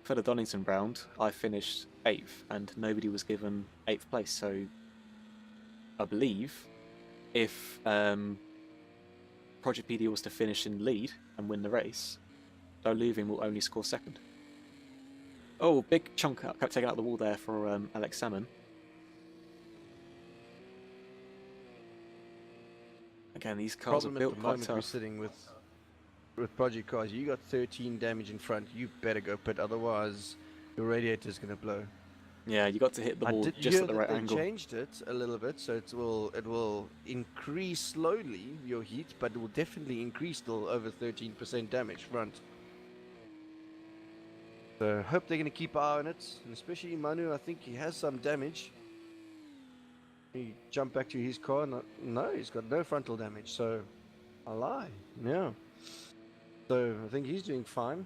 for the Donington round, I finished 8th, and nobody was given 8th place. So I believe if Project PD was to finish in lead and win the race, Diluvian will only score 2nd. Oh, big chunk kept taken out of the wall there for Alex Salmon. Again, these cars are Problem built at the quite moment we're tough. sitting with Project cars. You got 13 damage in front. You better go pit, otherwise your radiator's gonna blow. Yeah, you got to hit the I wall did just hear at the that right they angle. changed it a little bit, so it will increase slowly your heat, but it will definitely increase till over 13% damage front. So hope they're gonna keep an eye on it, and especially Manu. I think he has some damage. He jumped back to his car. No, he's got no frontal damage. So I lie. Yeah. So I think he's doing fine.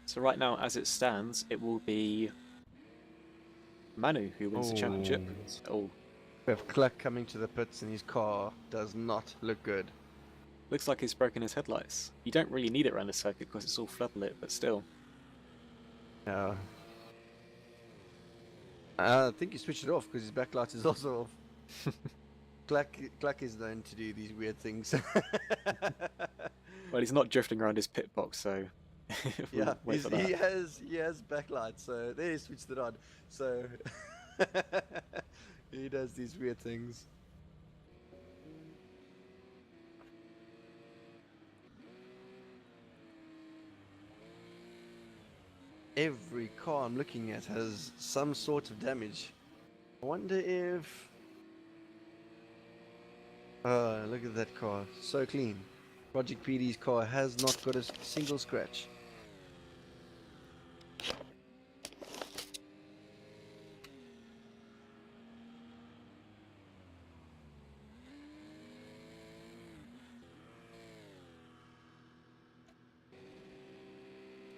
So right now, as it stands, it will be Manu who wins the championship. Oh, We have Cluck coming to the pits, and his car does not look good. looks like he's broken his headlights. You don't really need it around the circuit because it's all floodlit, but still. Yeah. I think he switched it off because his backlight is also off. Cluck is known to do these weird things. Well, he's not drifting around his pit box, so we'll Yeah, wait for that. he has backlight, so there he switched it on. So he does these weird things. Every car I'm looking at has some sort of damage. I wonder if... look at that car, so clean. Project PD's car has not got a single scratch.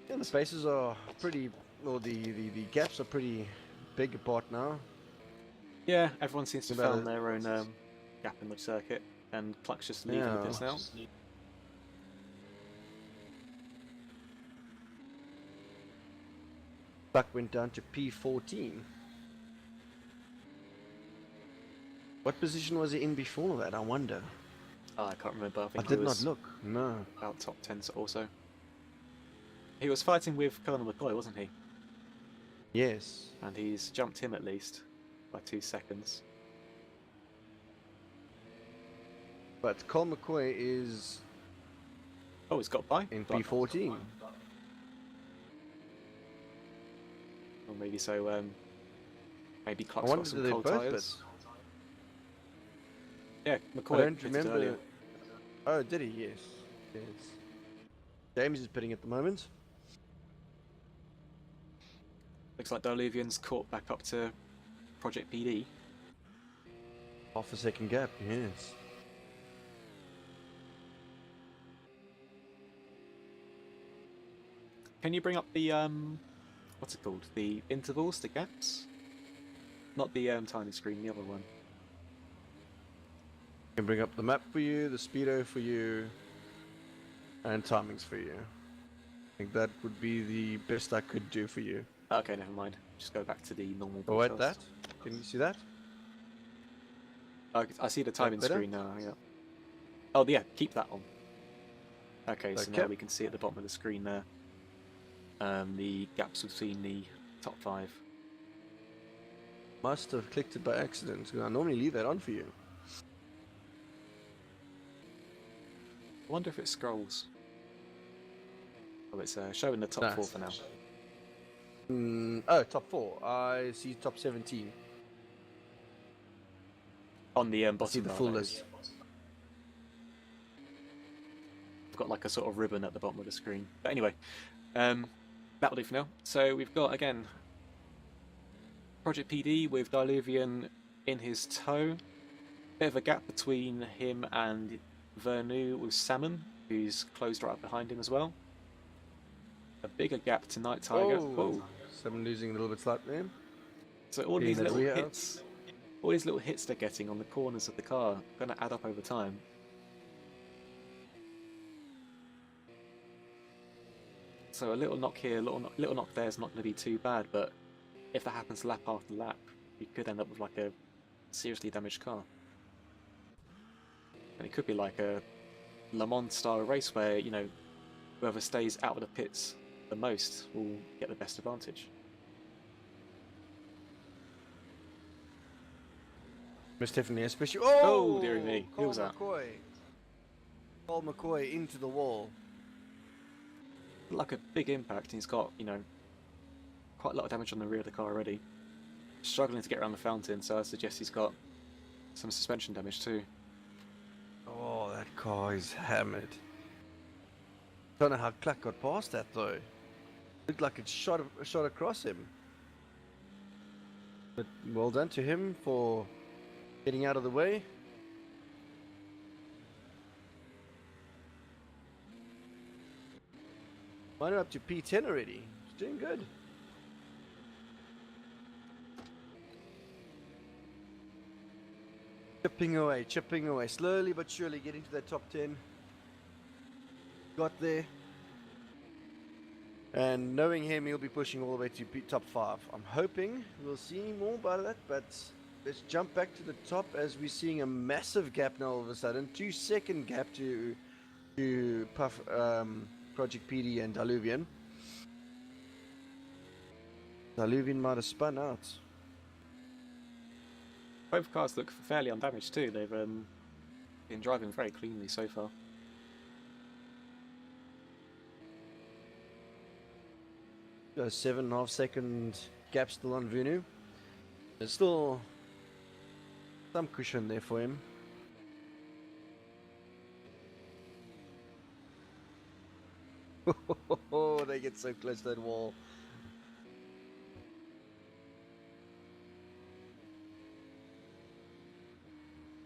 Yeah, the spaces are pretty, well, the gaps are pretty big apart now. Yeah, everyone seems to have About found it. their own gap in the circuit, and Cluck's just leaving the Yeah. pits now. Buck went down to P14. What position was he in before that, I wonder? Oh, I can't remember. I I think did he not was look, no. about top 10 also. He was fighting with Colonel McCoy, wasn't he? Yes. And he's jumped him at least by 2 seconds. But Cole McCoy is Oh, he's got by? in But- P14. Or maybe so, maybe I Cluck's wonder got do some they cold both tyres. pit? Yeah, I McCoy don't pitted remember. earlier. Oh, did he? Yes. Yes. James is pitting at the moment. Looks like Diluvian's caught back up to Project PD. Half a second gap, yes. Can you bring up the, what's it called? The intervals, the gaps? Not the tiny screen, the other one. Can bring up the map for you, the speedo for you, and timings for you. I think that would be the best I could do for you. Okay, never mind. Just go back to the normal Oh, wait, broadcast. that? Can you see that? I see the timing better? screen now, yeah. Oh, yeah, keep that on. Okay, so now Okay. we can see at the bottom of the screen there the gaps between the top 5. Must have clicked it by accident, 'cause I normally leave that on for you. I wonder if it scrolls. Oh, it's showing the top Nice. 4 for now. Oh, top 4. I see top 17. On the I bottom see the bar, full that is. list. I've got like a sort of ribbon at the bottom of the screen. But anyway, that'll do for now. So we've got, again, Project PD with Diluvian in his tow. Bit of a gap between him and Vernu with Salmon, who's closed right up behind him as well. A bigger gap to Night Tiger. Oh, Whoa. Someone losing a little bit slightly. So all Being these that little we are- hits, all these little hits they're getting on the corners of the car, are going to add up over time. So a little knock here, a little knock there is not going to be too bad, but if that happens lap after lap, you could end up with like a seriously damaged car. And it could be like a Le Mans style race where, you know, whoever stays out of the pits the most will get the best advantage. Miss Tiffany, especially. Oh, dearie me. Who Cole was that? McCoy. Cole McCoy into the wall. Like a big impact, and he's got, you know, quite a lot of damage on the rear of the car already. Struggling to get around the fountain, so I suggest he's got some suspension damage too. Oh, that car is hammered. Don't know how Clark got past that though. Looked like it shot across him. But well done to him for getting out of the way. Mine are up to P10 already. He's doing good. Chipping away, slowly but surely getting to that top 10. Got there. And knowing him, he'll be pushing all the way to top 5. I'm hoping we'll see more about that, but let's jump back to the top as we're seeing a massive gap now all of a sudden. 2-second gap to Project PD and Diluvian. Diluvian might have spun out. Both cars look fairly undamaged too. They've been driving very cleanly so far. A 7.5 second gap still on Venu. There's still some cushion there for him. Oh, they get so close to that wall.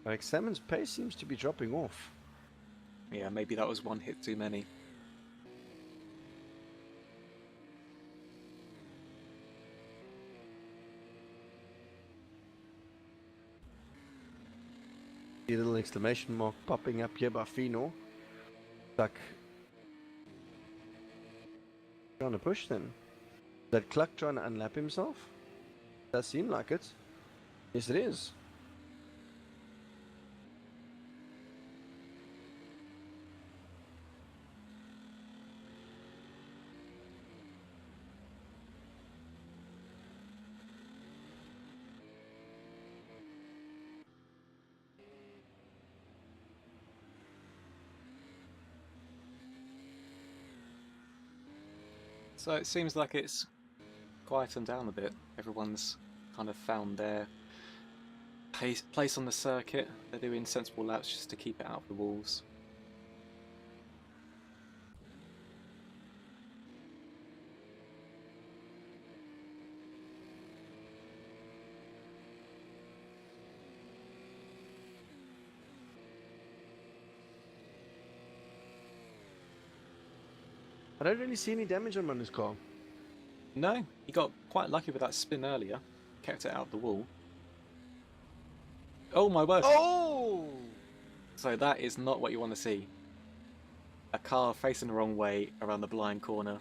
Like Salmon's pace seems to be dropping off. Yeah, maybe that was one hit too many. See a little exclamation mark popping up here by Fino. Cluck. Trying to push then. Is that Cluck trying to unlap himself? Does seem like it. Yes, it is. So it seems like it's quietened down a bit. Everyone's kind of found their place on the circuit. They're doing sensible laps just to keep it out of the walls. I don't really see any damage on Manu's car. No, he got quite lucky with that spin earlier. Kept it out of the wall. Oh my word! Oh! So that is not what you want to see. A car facing the wrong way around the blind corner.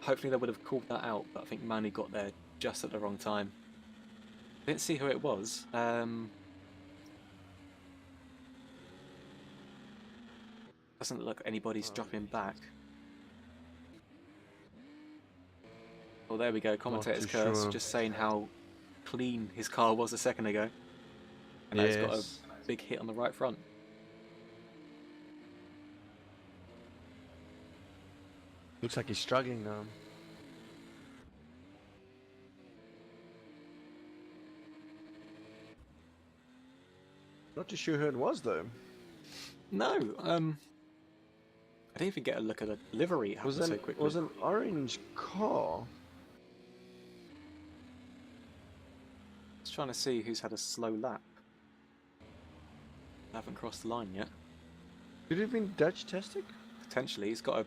Hopefully they would have called that out, but I think Manu got there just at the wrong time. Didn't see who it was. Doesn't look like anybody's dropping back. Well, there we go. Commentator's curse, just saying how clean his car was a second ago. And now he's got a big hit on the right front. Looks like he's struggling now. Not too sure who it was though. No, I didn't even get a look at the livery. It happened so quickly. Was an orange car. Just trying to see who's had a slow lap. I haven't crossed the line yet. Could it have been Dutch testing? Potentially, he's got a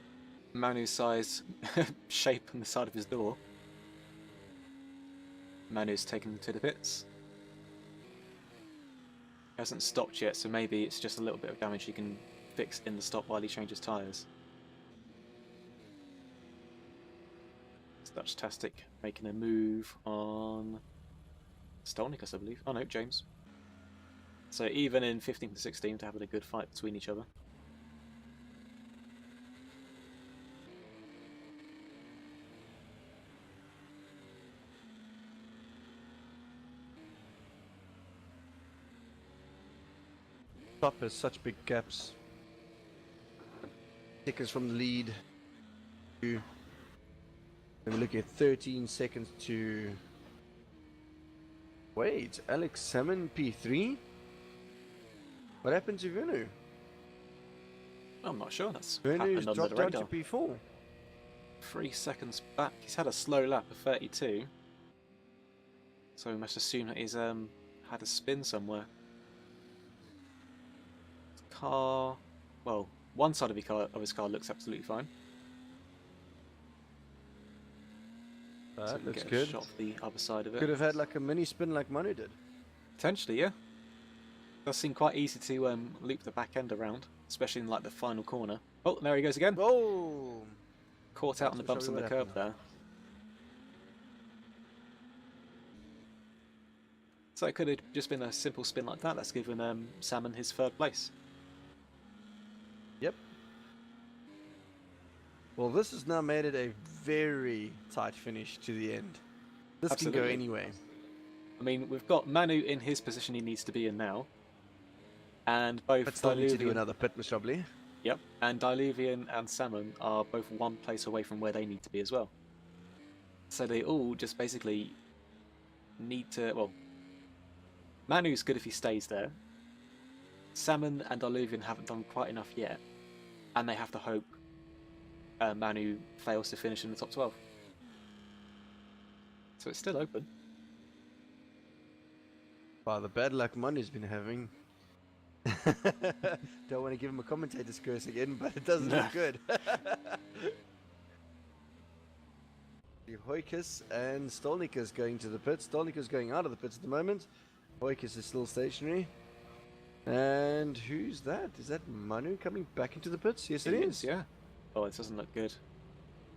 Manu-size shape on the side of his door. Manu's taken him to the pits. He hasn't stopped yet, so maybe it's just a little bit of damage he can fix in the stop while he changes tyres. It's Dutch-tastic making a move on Stolnikus, I believe. Oh no, James. So even in 15th to 16th, having a good fight between each other. Top has such big gaps. Seconds from the lead. And we're looking at 13 seconds to... Wait, Alex Salmon P3? What happened to Venu? I'm not sure. That's Venu's happened under dropped the down to radar. P4. 3 seconds back. He's had a slow lap of 32. So we must assume that he's had a spin somewhere. Car... Well, one side of his car looks absolutely fine. So That we looks get a good. shot of the other side of it. Could have had like a mini spin like Manu did. Potentially, yeah. Does seem quite easy to loop the back end around, especially in like the final corner. Oh, there he goes again. Oh! Caught out on the That's bumps on what the curb happened. there. So it could have just been a simple spin like that that's given Salmon his third place. Yep. Well, this has now made it a very tight finish to the end. This can Absolutely. go anyway. I mean, we've got Manu in his position he needs to be in now. And both But still need to do Diluvian, another pit, most probably. yep, and Diluvian and Salmon are both one place away from where they need to be as well. So they all just basically need to, well, Manu's good if he stays there. Salmon and Diluvian haven't done quite enough yet, and they have to hope Manu fails to finish in the top 12. So it's still open. Wow, the bad luck Manu's been having. Don't want to give him a commentator's curse again, but it doesn't look good. Hoikus and Stolnikus going to the pits. Stolnikus going out of the pits at the moment. Hoikus is still stationary. And who's that? Is that Manu coming back into the pits? Yes, it is. Yeah. Oh, it doesn't look good.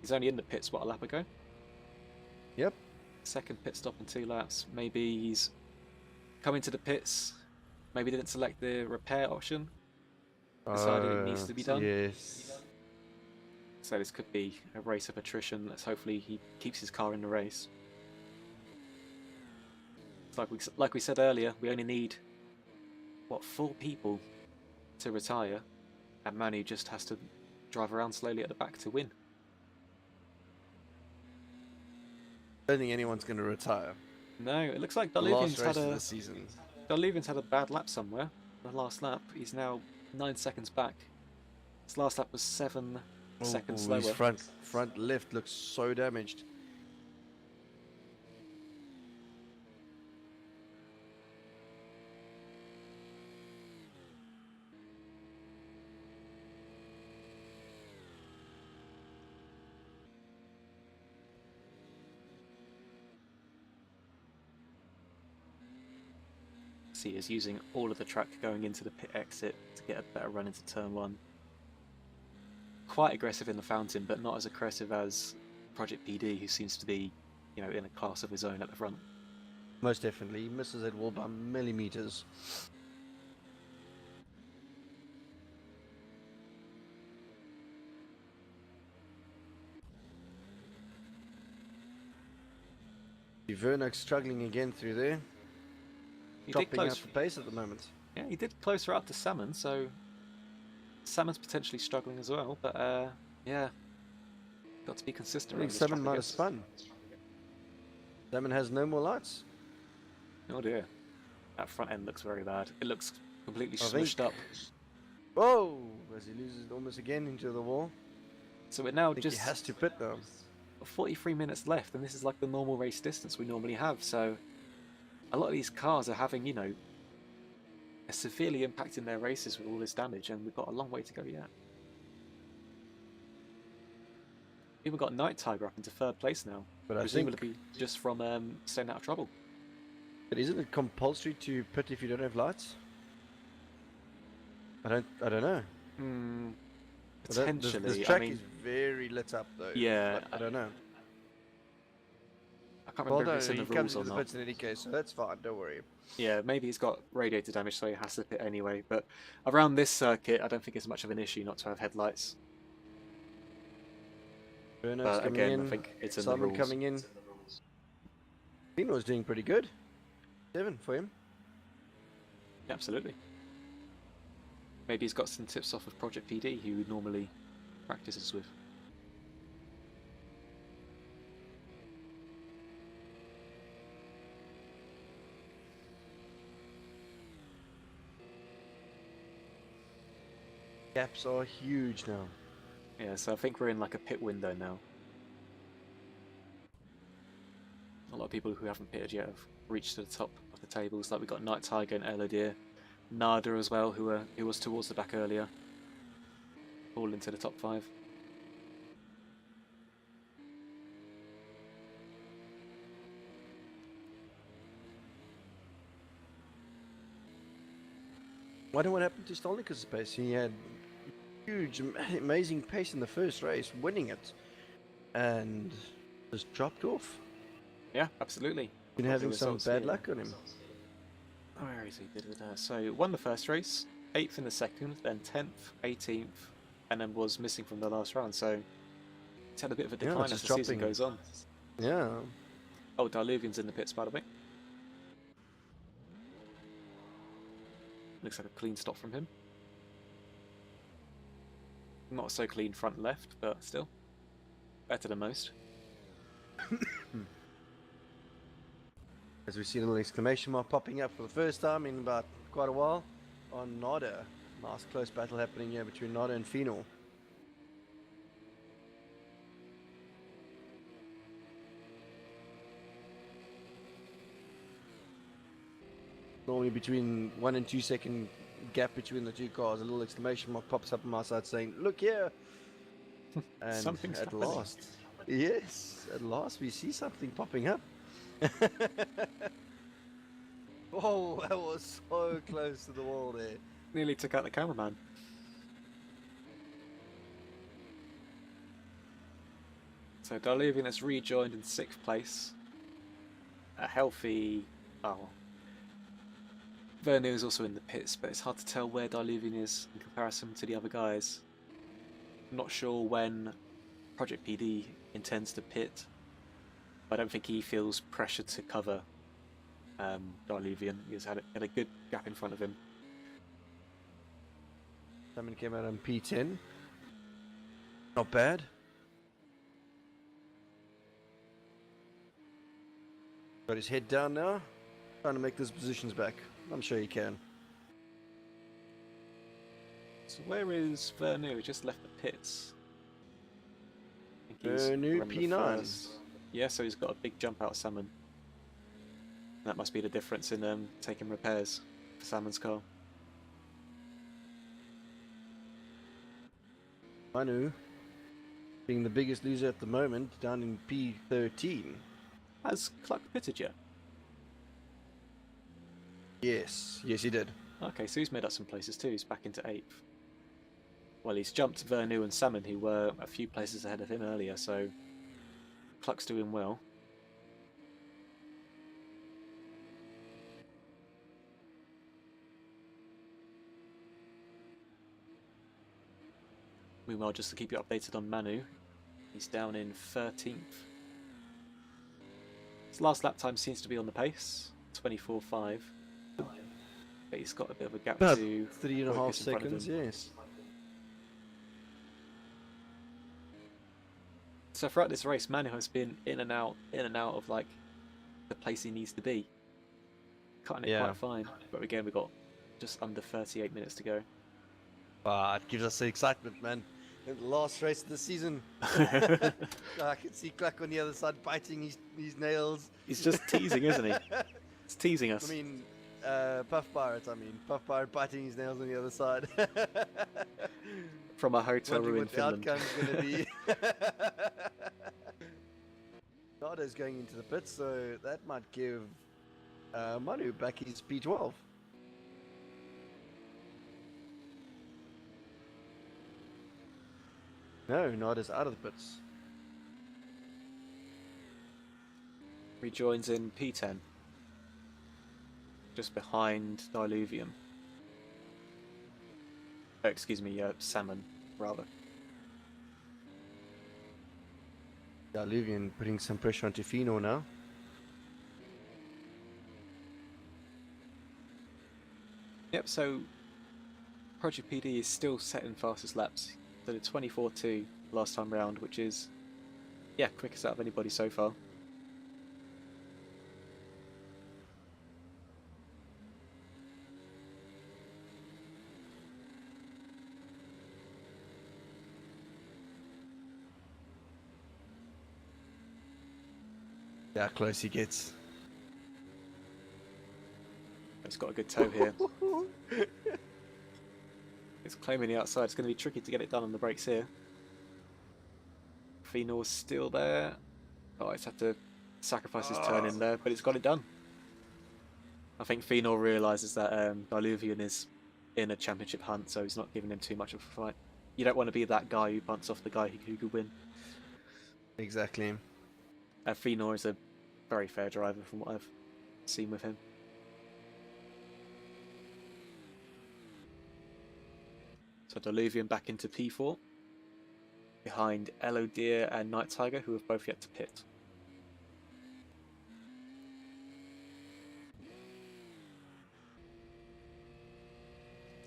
He's only in the pits, what, a lap ago? Yep. Second pit stop in 2 laps. Maybe he's coming to the pits. Maybe didn't select the repair option. Decided it needs to be done. Yes. So this could be a race of attrition. Let's hopefully he keeps his car in the race. It's like we said earlier, we only need, what, 4 people to retire, and Manu just has to drive around slowly at the back to win. I don't think anyone's going to retire. No, it looks like The last Diluvian's race had of a the season. Diluvian's had a bad lap somewhere. The last lap, he's now 9 seconds back. His last lap was 7 seconds slower. His front left looks so damaged. strategy is using all of the track going into the pit exit to get a better run into turn 1. Quite aggressive in the fountain, but not as aggressive as Project PD, who seems to be, in a class of his own at the front. Most definitely. He misses that wall by millimeters. Vernock struggling again through there. He did Dropping out close. the pace at the moment. Yeah, he did closer up to Salmon, so Salmon's potentially struggling as well. But yeah, got to be consistent. I think around this Salmon track, might I have guess. spun. Salmon has no more lights. Oh dear, that front end looks very bad. It looks completely I think- smushed up. Whoa! As he loses almost again into the wall. So we're now I think just he has to pit now. 43 minutes left, and this is like the normal race distance we normally have. So a lot of these cars are having, are severely impacting their races with all this damage, and we've got a long way to go yet. Even got Night Tiger up into 3rd place now, But I presumably think, just from staying out of trouble. but isn't it compulsory to pit if you don't have lights? I don't know. Hmm. But that- Potentially. This track I mean, is very lit up though. Yeah, but I don't know. I can't Well, remember no, if it's in he the comes rules or into the not. pits in any case, so that's fine. Don't worry. Yeah, maybe he's got radiator damage, so he has to pit anyway. But around this circuit, I don't think it's much of an issue not to have headlights. Vernock's But coming again, in. I think it's in the Simon rules. coming in. Tino's doing pretty good. 7 for him. Yeah, absolutely. Maybe he's got some tips off of Project PD, who he normally practices with. Gaps are huge now. Yeah, so I think we're in like a pit window now. A lot of people who haven't pitted yet have reached to the top of the tables. Like we got Night Tiger and Elodie, Nada as well, who was towards the back earlier, all into the top 5. Wonder what happened to Stolniker's pace. He had huge, amazing pace in the first race, winning it, and just dropped off. Yeah, absolutely. Been Got the having some results bad here. luck on him. Where is he? So won the first race, 8th in the second, then 10th, 18th, and then was missing from the last round. So it's had a bit of a Yeah, decline it's as the just season dropping. goes on. Yeah. Oh, Diluvian's in the pits, by the way. Looks like a clean stop from him. Not so clean front left, but still better than most. As we see a little exclamation mark popping up for the first time in about quite a while on Nada. Nice close battle happening here between Nada and Phenol. Normally between 1 and 2 second gap between the two cars, a little exclamation mark pops up on my side saying, "Look here!" And Something's at happening. last, yes, at last we see something popping up. Oh, that was so close to the wall there. Nearly took out the cameraman. So Diluvian has rejoined in 6th place. A healthy... Oh. Vernu is also in the pits, but it's hard to tell where Diluvian is in comparison to the other guys. I'm not sure when Project PD intends to pit. I don't think he feels pressure to cover Diluvian. He's had a good gap in front of him. Someone came out on P10. Not bad. Got his head down now. Trying to make those positions back. I'm sure he can. So where is Vernu? He just left the pits. I think he's Vernu, run the P9. first. Yeah, so he's got a big jump out Salmon. That must be the difference in taking repairs for Salmon's car. Manu, being the biggest loser at the moment, down in P13. Has Cluck pitted yet? Yes, yes, he did. Okay, so he's made up some places too. He's back into 8th. Well, he's jumped Vernu and Salmon, who were a few places ahead of him earlier, so Cluck's doing well. Meanwhile, just to keep you updated on Manu, he's down in 13th. His last lap time seems to be on the pace, 24.5. But he's got a bit of a gap About to 3.5 focus in front of seconds, him. yes. So throughout this race, Manu has been in and out of like the place he needs to be. Cutting it quite fine. But again, we've got just under 38 minutes to go. It gives us the excitement, man. The last race of the season. I can see Cluck on the other side biting his nails. He's just teasing, isn't he? He's teasing us. I mean, Puffpirat biting his nails on the other side. From a hotel room in what the Finland. outcome's going to be. Nardo's going into the pits, so that might give Manu back his P12. No, Nardo's out of the pits. Rejoins in P10. Just behind Diluvian. Oh, excuse me, Salmon, rather. Diluvian putting some pressure onto Fino now. Yep, so Project PD is still setting fastest laps. So the 24.2 last time round, which is, yeah, quickest out of anybody so far. How close he gets. It's got a good toe here. It's claiming the outside. It's going to be tricky to get it done on the brakes here. Fenor's still there. Oh, it's had to sacrifice his turn in there, but it's got it done. I think Fenor realises that Diluvian is in a championship hunt, so he's not giving him too much of a fight. You don't want to be that guy who bunts off the guy who could win. Exactly. Fenor is a very fair driver from what I've seen with him. So Diluvian back into P4, behind Deer and Night Tiger, who have both yet to pit.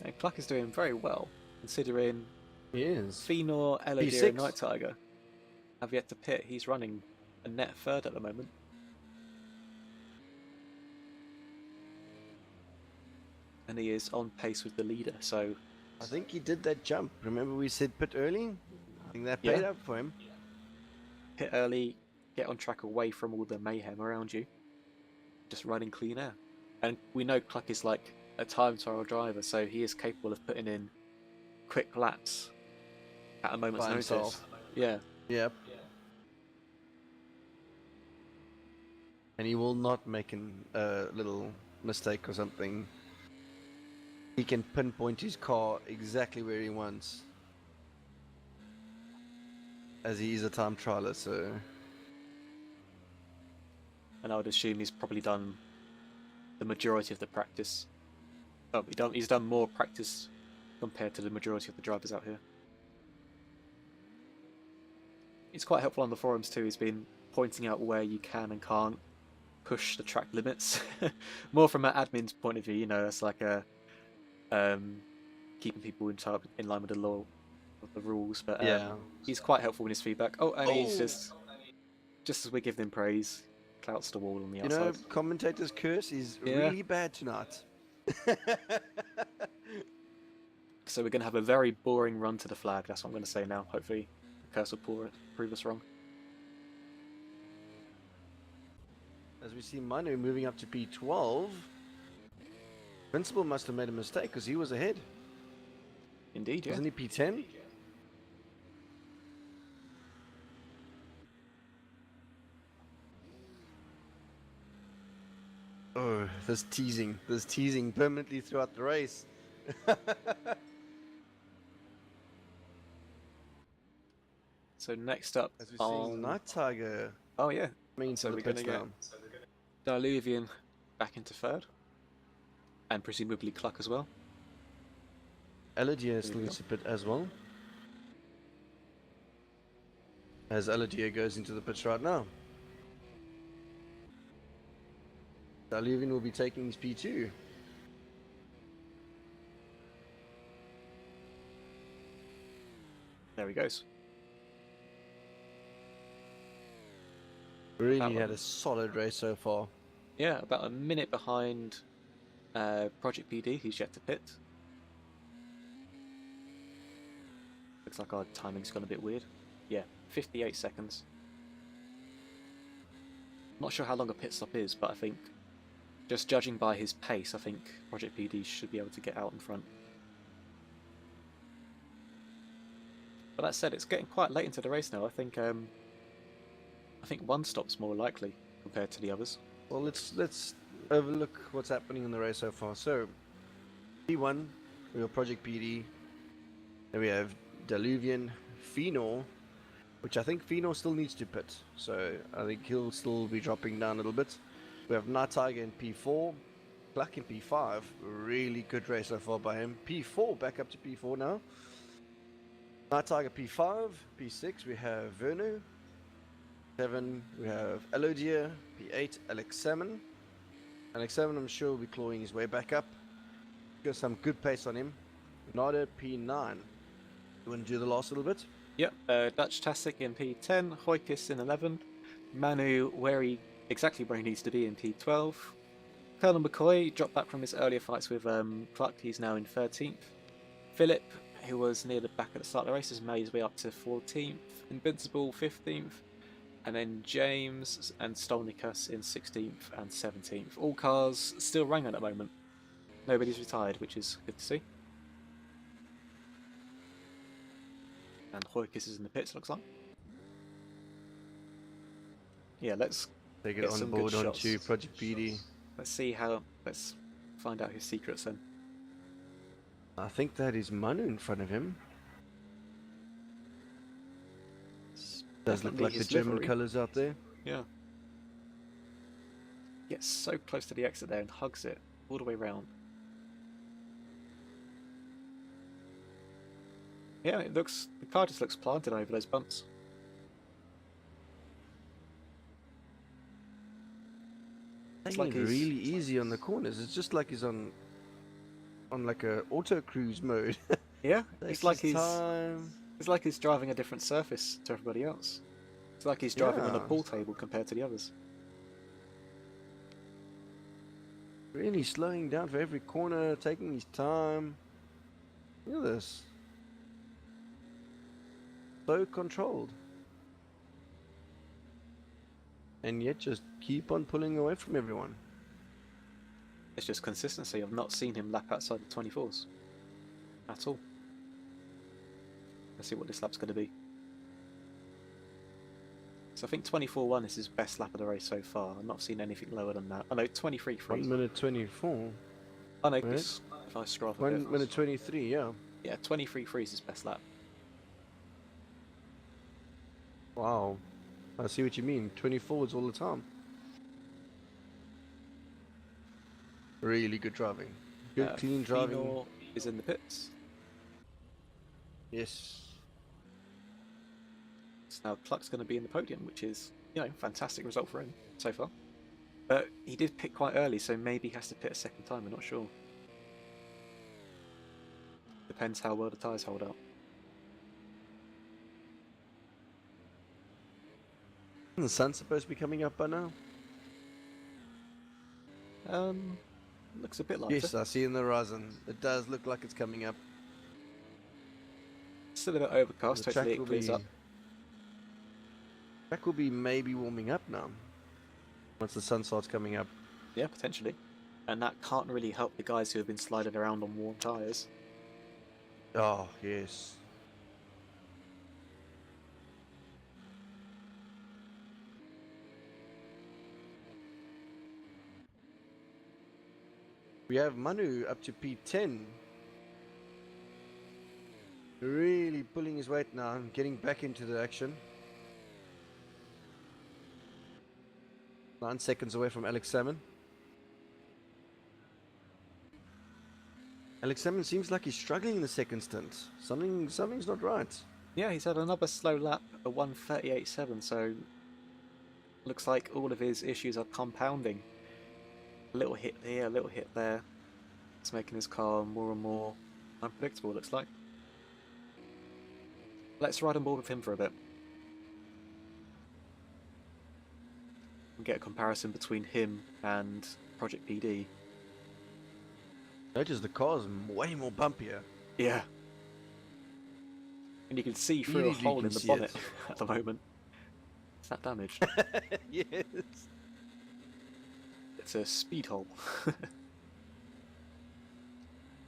And Cluck is doing very well, considering He is. Fenor, Deer P6. and Night Tiger have yet to pit. He's running a net third at the moment. And he is on pace with the leader, so I think he did that jump. Remember we said pit early? I think that paid up for him. pit early, get on track away from all the mayhem around you, just running clean air. And we know Cluck is like a time trial driver, so he is capable of putting in quick laps at a moment's By notice. himself. Yeah. Yep. And he will not make a little mistake or something. He can pinpoint his car exactly where he wants. As he is a time trialer, so... And I would assume he's probably done the majority of the practice. Oh, he's done more practice compared to the majority of the drivers out here. It's quite helpful on the forums too. He's been pointing out where you can and can't push the track limits. More from an admin's point of view, you know, it's like a keeping people in line with the law of the rules. But yeah, he's quite helpful in his feedback. Oh, and he's just as we give him praise, clouts the wall on the outside. You know, commentator's curse is really bad tonight. So we're going to have a very boring run to the flag. That's what I'm going to say now. Hopefully the curse will prove us wrong. As we see Manu moving up to P12, Principal must have made a mistake because he was ahead. Indeed, yeah. Wasn't he P10? Oh, this teasing permanently throughout the race. So next up As we're seeing Night Tiger Oh yeah. coming into So the we're going pits to now. get Diluvian back into third. And presumably Cluck as well. Aladia still needs to pit as well. As Aladia goes into the pits right now. Diluvian will be taking his P2. There he goes. Really had a solid race so far. Yeah, about a minute behind Project PD, who's yet to pit. Looks like our timing's gone a bit weird. Yeah, 58 seconds. Not sure how long a pit stop is, but I think, just judging by his pace, I think Project PD should be able to get out in front. But that said, it's getting quite late into the race now. I think one stop's more likely compared to the others. Well, let's overlook what's happening in the race so far. So, P1, we have Project PD. Then we have Diluvian, Phenol, which I think Phenol still needs to pit. So I think he'll still be dropping down a little bit. We have Night Tiger in P4, Black in P5. Really good race so far by him. P4 back up to P4 now. Night Tiger P5, P6 we have Verno. 7 we have Elodia, P8 Alex Salmon. Alex Salmon I'm sure will be clawing his way back up. Got some good pace on him. Nada P9. You want to do the last little bit? Yep, Dutch Tastic in P10, Hoikis in 11, Manu exactly where he needs to be in P12. Colonel McCoy dropped back from his earlier fights with Clark, he's now in 13th. Philip, who was near the back at the start of the race, has made his way up to 14th. Invincible 15th. And then James and Stolnikas in 16th and 17th. All cars still running at the moment. Nobody's retired, which is good to see. And Hoikis is in the pits, looks like. Yeah, let's Take it get on some board good onto shots. Project PD. Let's find out his secrets then. I think that is Manu in front of him. Does look Definitely like the his German livery. colours out there. Yeah. Gets so close to the exit there and hugs it all the way round. Yeah, the car just looks planted over those bumps. It's Taking like it he's really easy on the corners. It's just like he's on like a auto cruise mode. yeah, Takes it's like his he's time. it's like he's driving a different surface to everybody else. It's like he's driving on a Yeah. pool table compared to the others. Really slowing down for every corner, taking his time. Look at this. So controlled. And yet just keep on pulling away from everyone. It's just consistency. I've not seen him lap outside the 24s at all. Let's see what this lap's going to be. So I think 24.1 is his best lap of the race so far. I've not seen anything lower than that. I know 23.3. 1 minute 24. I know Right. if I scroll up a 1 bit. minute 23, yeah. Yeah, 23.3 is his best lap. Wow. I see what you mean. 24s all the time. Really good driving. Good clean driving. Fenor is in the pits. Yes. So now Cluck's going to be in the podium, which is, fantastic result for him so far. But he did pit quite early, so maybe he has to pit a second time. We're not sure. Depends how well the tyres hold up. The sun's supposed to be coming up by now. Looks a bit like Yes, I see in the horizon. It does look like it's coming up. Still a bit overcast. The Hopefully it clears up. Track will be maybe warming up now. Once the sun starts coming up. Yeah, potentially. And that can't really help the guys who have been sliding around on warm tyres. Oh, yes. We have Manu up to P10. Really pulling his weight now and getting back into the action. 9 seconds away from Alex Salmon. Alex Salmon seems like he's struggling in the second stint. Something's not right. Yeah, he's had another slow lap at 1:38.7, so looks like all of his issues are compounding. A little hit here, a little hit there. It's making his car more and more unpredictable, looks like. Let's ride on board with him for a bit. And get a comparison between him and Project PD. Notice the car's way more bumpier. Yeah. And you can see through a Immediately hole can in the see bonnet it. at the moment. Is that damaged? Yes. It's a speed hole.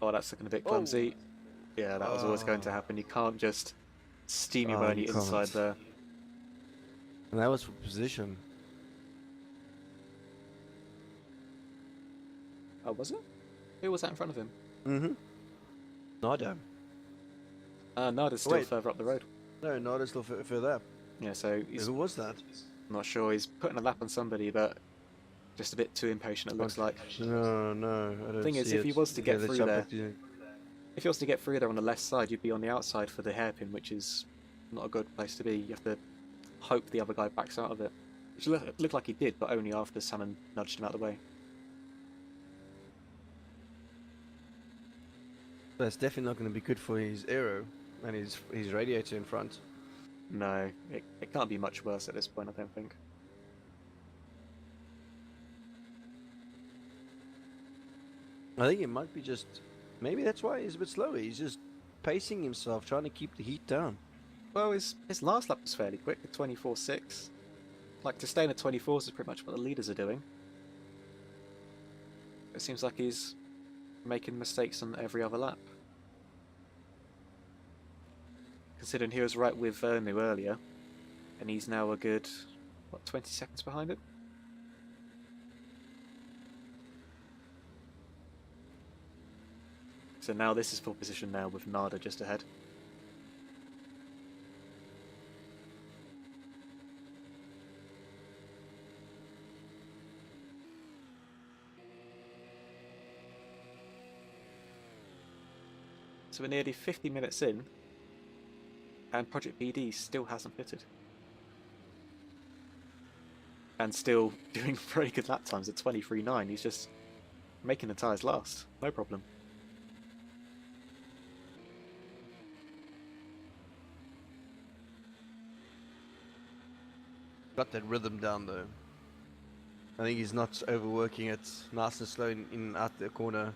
Oh, that's looking a bit clumsy. Yeah, that was always going to happen. You can't just steam your only you inside can't. there. And that was for position. Oh, was it? Who was that in front of him? Mm-hmm. Nada. Nada's still Wait. further up the road. No, Nada's still further up. Yeah, so he's Who was that? not sure. He's putting a lap on somebody, but just a bit too impatient, it looks like. No, I don't Thing is, see if he it. was to get the through jump there- at the- If he was to get through there on the left side, you'd be on the outside for the hairpin, which is not a good place to be. You have to hope the other guy backs out of it. Which looked like he did, but only after Salmon nudged him out of the way. That's definitely not going to be good for his aero and his radiator in front. No, it can't be much worse at this point, I don't think. I think it might be just... Maybe that's why he's a bit slower. He's just pacing himself, trying to keep the heat down. Well, his last lap was fairly quick, at 24.6. Like, to stay in the 24s is pretty much what the leaders are doing. It seems like he's making mistakes on every other lap. Considering he was right with Vernu earlier, and he's now a good, what, 20 seconds behind it? So now this is full position now with Nada just ahead. So we're nearly 50 minutes in, and Project PD still hasn't fitted. And still doing very good lap times at 23.9. He's just making the tyres last, no problem. Got that rhythm down though. I think he's not overworking it. Nice and slow in out the corner.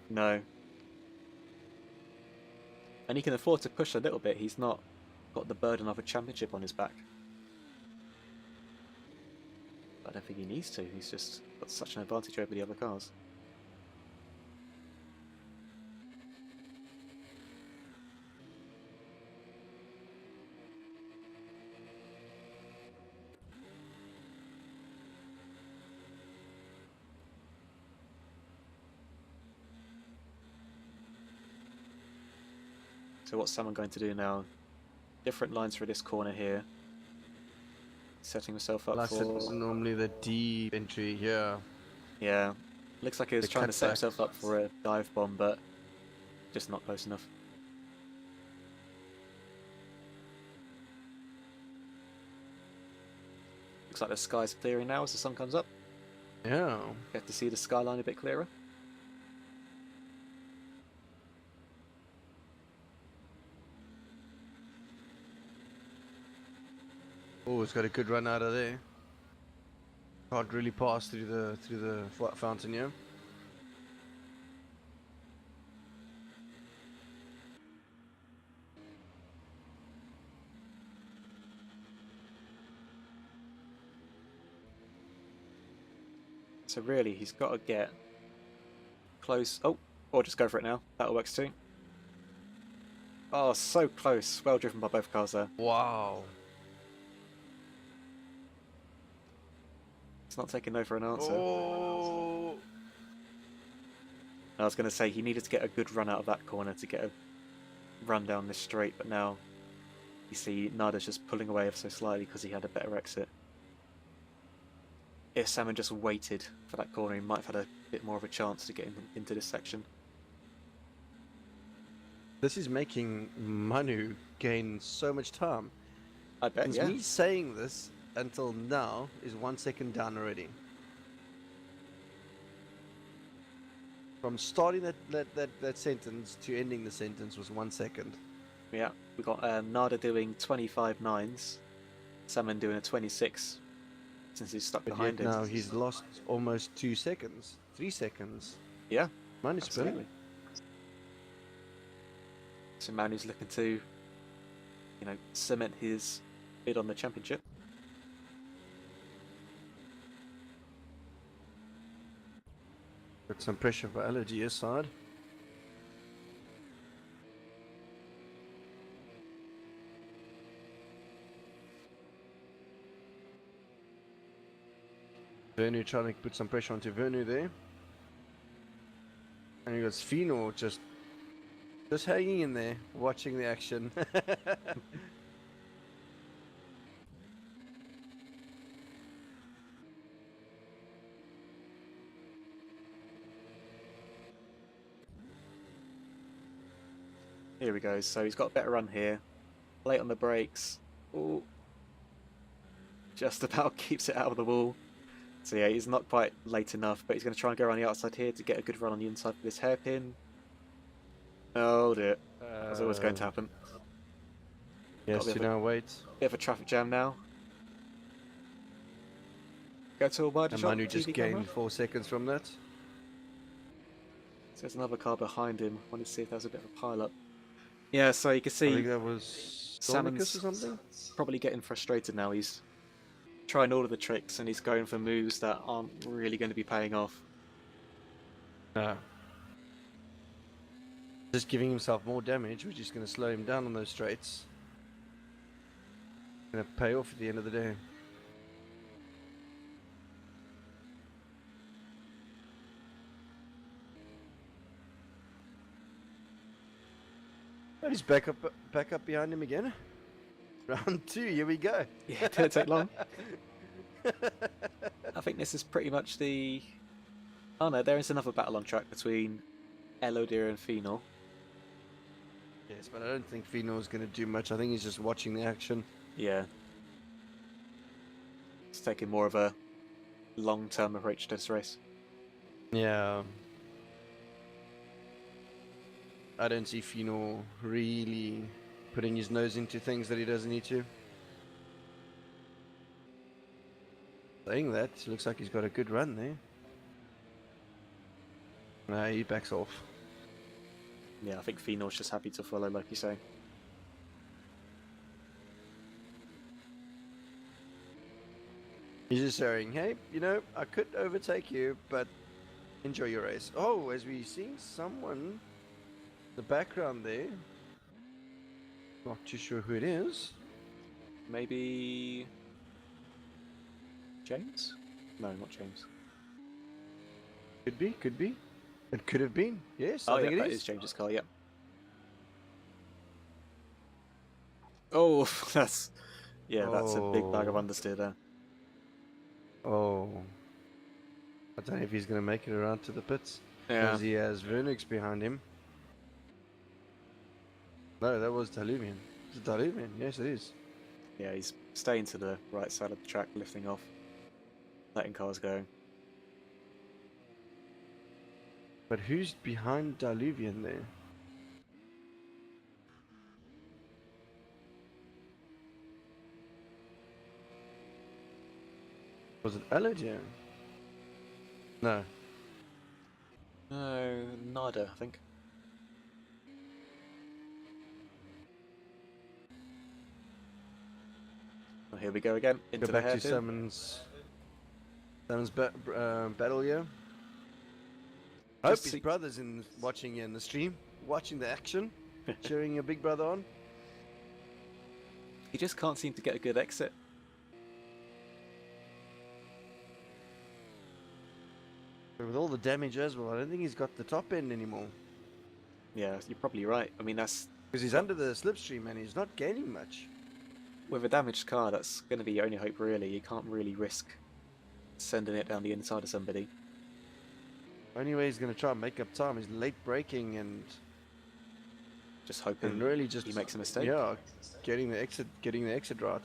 No. And he can afford to push a little bit. He's not got the burden of a championship on his back. I don't think he needs to. He's just got such an advantage over the other cars. So what's Salmon going to do now? Different lines for this corner here. Setting himself up Like I said, for... normally the deep entry here. Yeah. Looks like he was The trying to set cutback. himself up for a dive bomb, but just not close enough. Looks like the skies are clearing now as the sun comes up. Yeah. Get to see the skyline a bit clearer. Oh, it's got a good run out of there. Can't really pass through the fountain here. So really, he's got to get close. Oh, or just go for it now. That works too. Oh, so close. Well driven by both cars there. Wow. It's not taking no for an answer. Oh. I was going to say he needed to get a good run out of that corner to get a run down this straight, but now you see Nada's just pulling away ever so slightly because he had a better exit. If Salmon just waited for that corner, he might have had a bit more of a chance to get into this section. This is making Manu gain so much time. I bet, Since yeah. me saying this until now is 1 second down already. From starting that sentence to ending the sentence was 1 second. Yeah, we got Nada doing 25 nines, Salmon doing a 26 since he's stuck But behind yet him. now he's lost almost 2 seconds, 3 seconds. Yeah, Manu's absolutely. So Manu's looking to, you know, cement his bid on the championship. Got some pressure for Allergy aside. Vernu trying to put some pressure onto Vernu there. And you got Sfino just hanging in there, watching the action. Here we go. So he's got a better run here. Late on the brakes. Ooh. Just about keeps it out of the wall. So yeah, he's not quite late enough, but he's going to try and go around the outside here to get a good run on the inside of this hairpin. Oh dear. That's always going to happen. Yes, Got a you bit of know, wait. Bit of a traffic jam now. Go to a wider And shot. Manu just TV camera. gained 4 seconds from that. So there's another car behind him. Wanted to see if there was a bit of a pile-up. Yeah, so you can I think see that was Salmon's Salmon's or something. probably getting frustrated now. He's trying all of the tricks and he's going for moves that aren't really going to be paying off. No. Just giving himself more damage, which is going to slow him down on those straights. Going to pay off at the end of the day. Oh, he's back up behind him again. Round 2, here we go. Yeah, it didn't take long. I think this is pretty much the... Oh no, there is another battle on track between Elodir and Phenol. Yes, but I don't think Fino's going to do much. I think he's just watching the action. Yeah. He's taking more of a long-term approach to this race. Yeah. I don't see Fino really putting his nose into things that he doesn't need to. Saying that, looks like he's got a good run there. No, he backs off. Yeah, I think Phenol's just happy to follow, like you say. He's just saying, hey, you know, I could overtake you, but enjoy your race. Oh, as we see someone in the background there. Not too sure who it is. Maybe... James? No, not James. Could be, could be. It could have been. Yes, Oh I yeah, think that it is is. James's car, yeah. Oh, that's... Yeah, that's a big bag of Oh. understeer there. Oh. I don't know if he's going to make it around to the pits. Yeah. Because he has Vernix behind him. No, that was Diluvian. Is it Diluvian? Yes, it is. Yeah, he's staying to the right side of the track, lifting off, letting cars go. But who's behind Diluvian there? Was it Allergen? No. No, Nada, I think. Oh, here we go again, into Go the back to hairpin. Salmon's battle here. I hope Just his see- brother's watching you in the stream, watching the action, cheering your big brother on. He just can't seem to get a good exit. But with all the damage as well, I don't think he's got the top end anymore. Yeah, you're probably right. I mean, that's Because he's under the slipstream and he's not gaining much. with a damaged car. That's going to be your only hope, really. You can't really risk sending it down the inside of somebody. Only way he's going to try and make up time is late braking and Just hoping really just he makes a mistake. Yeah, getting the exit right.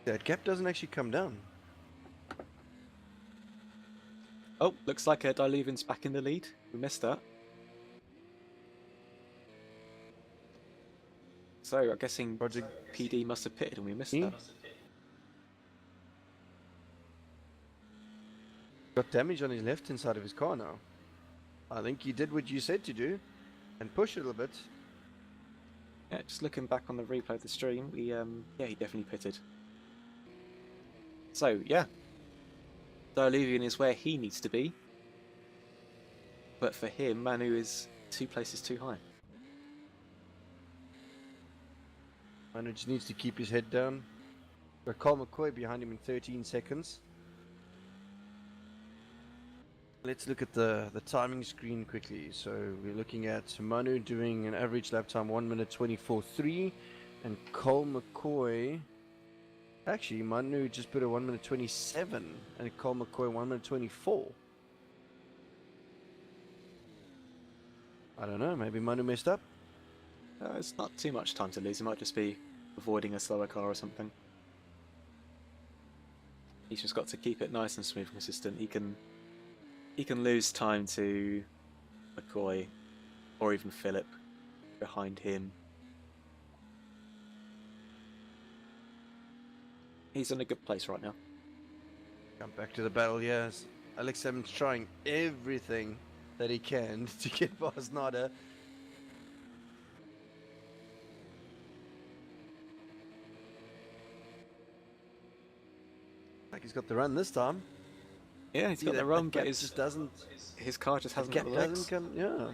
That gap doesn't actually come down. Oh, looks like Diluvian's back in the lead. We missed that. So I'm guessing Project PD must have pitted and we missed Hmm? that. got damage on his left hand side of his car now. I think he did what you said to do and push it a little bit. Yeah, just looking back on the replay of the stream, we yeah, he definitely pitted. So yeah, Diluvian is where he needs to be, but for him, Manu is 2 places too high. Manu just needs to keep his head down. Got Carl McCoy behind him in 13 seconds. Let's look at the timing screen quickly. So we're looking at Manu doing an average lap time 1 minute 24.3, and Cole McCoy. Actually, Manu just put a 1 minute 27, and Cole McCoy 1 minute 24. I don't know. Maybe Manu messed up. It's not too much time to lose. He might just be avoiding a slower car or something. He's just got to keep it nice and smooth and consistent. He can lose time to McCoy or even Philip behind him. He's in a good place right now. Come back to the battle, yes. Alex Salmon's trying everything that he can to get past Nada. Like he's got the run this time. Yeah, he's See, got the run, that but gap just doesn't. his car just hasn't Gap got the legs. doesn't come. Yeah.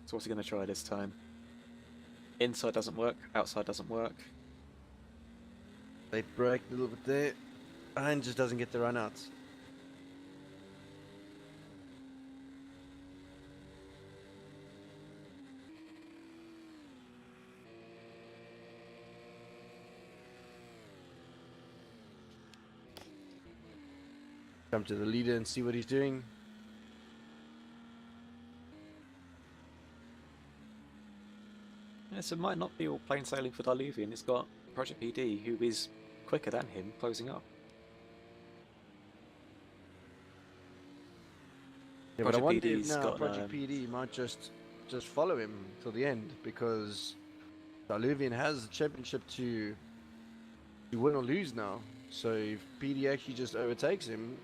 So what's he going to try this time? Inside doesn't work, outside doesn't work. They break a little bit there, and just doesn't get the run out. Come to the leader and see what he's doing. Yeah, so it might not be all plain sailing for Diluvian. It's got Project PD, who is quicker than him, closing up. Yeah, but I Project wonder if PD's now got, Project PD might just follow him till the end, because Diluvian has the championship to win or lose now. So if PD actually just overtakes him,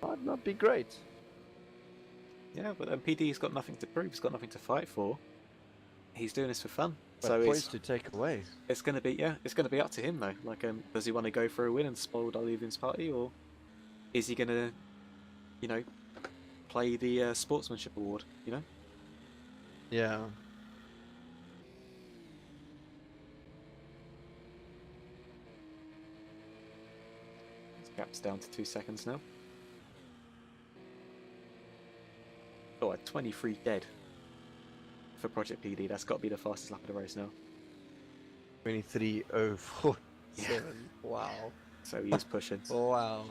might not be great. Yeah, but PD's got nothing to prove. He's got nothing to fight for. He's doing this for fun. But So points to take away. it's going to be it's going to be up to him though. Like, does he want to go for a win and spoil Diluvian's party, or is he going to, you know, play the sportsmanship award? You know. Yeah. His gap's down to 2 seconds now. Oh, at 23 dead for Project PD. That's got to be the fastest lap of the race now. 23:04. Yeah. Wow. So he is pushing. Wow.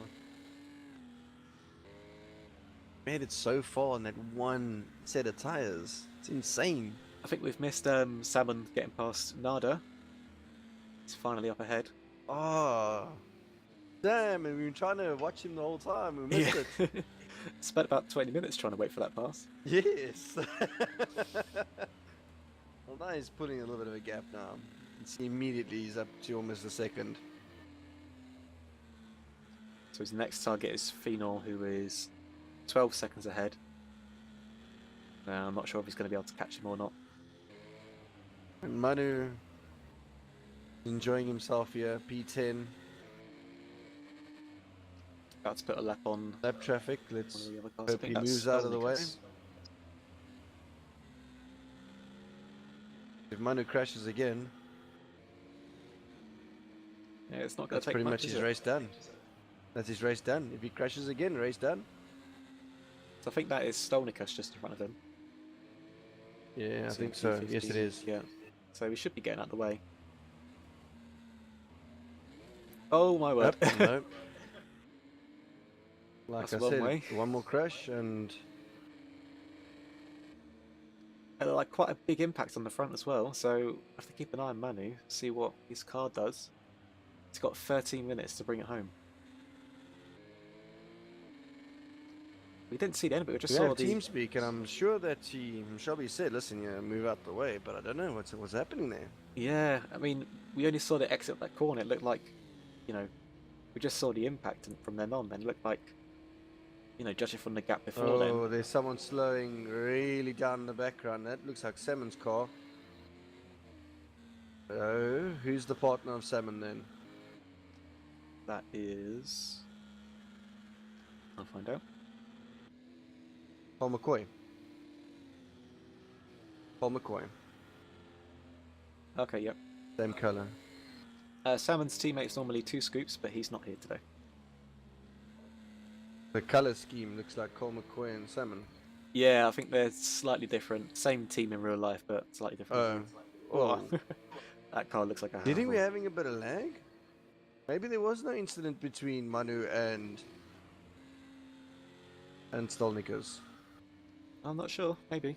Made it so far on that one set of tires. It's insane. I think we've missed Salmon getting past Nada. He's finally up ahead. Oh. Damn, and we've been trying to watch him the whole time. We missed it. Spent about 20 minutes trying to wait for that pass. Yes. Well, now he's putting a little bit of a gap now. You see immediately he's up to almost a second. So his next target is Phenol, who is 12 seconds ahead. I'm not sure if he's going to be able to catch him or not. And Manu enjoying himself here, P10. About to put a lap on Lap traffic, one let's of the other cars. I hope think he that's moves out of the way. Nicholas. If Manu crashes again, Yeah, it's not going that's to take pretty much, much is his it? race done. That's his race done. If he crashes again, race done. So I think that is Stolnikus just in front of him. Yeah, I So think so. Yes, it P50, is. Yeah. So we should be getting out of the way. Oh my word. Nope, nope. Like That's I one said, way. one more crash and Like quite a big impact on the front as well. So I have to keep an eye on Manu, see what his car does. He's got 13 minutes to bring it home. We didn't see the end of it. We just we saw have the. team speak, and I'm sure that Shelby said, "Listen, move out the way." But I don't know what's happening there. Yeah, I mean, we only saw the exit of that corner. It looked like, we just saw the impact, and from then on, then it looked like, judging from the gap before then. Oh, there's someone slowing really down in the background. That looks like Salmon's car. Oh, who's the partner of Salmon then? That is. I'll find out. Paul McCoy. Paul McCoy. Okay, yep. Same color. Salmon's teammate's normally 2 scoops, but he's not here today. The color scheme looks like Cole McCoy and Salmon. Yeah, I think they're slightly different. Same team in real life, but slightly different. Oh. That car looks like a. Do you think handful. we're having a bit of lag? Maybe there was no incident between Manu and Stolnikus. I'm not sure. Maybe.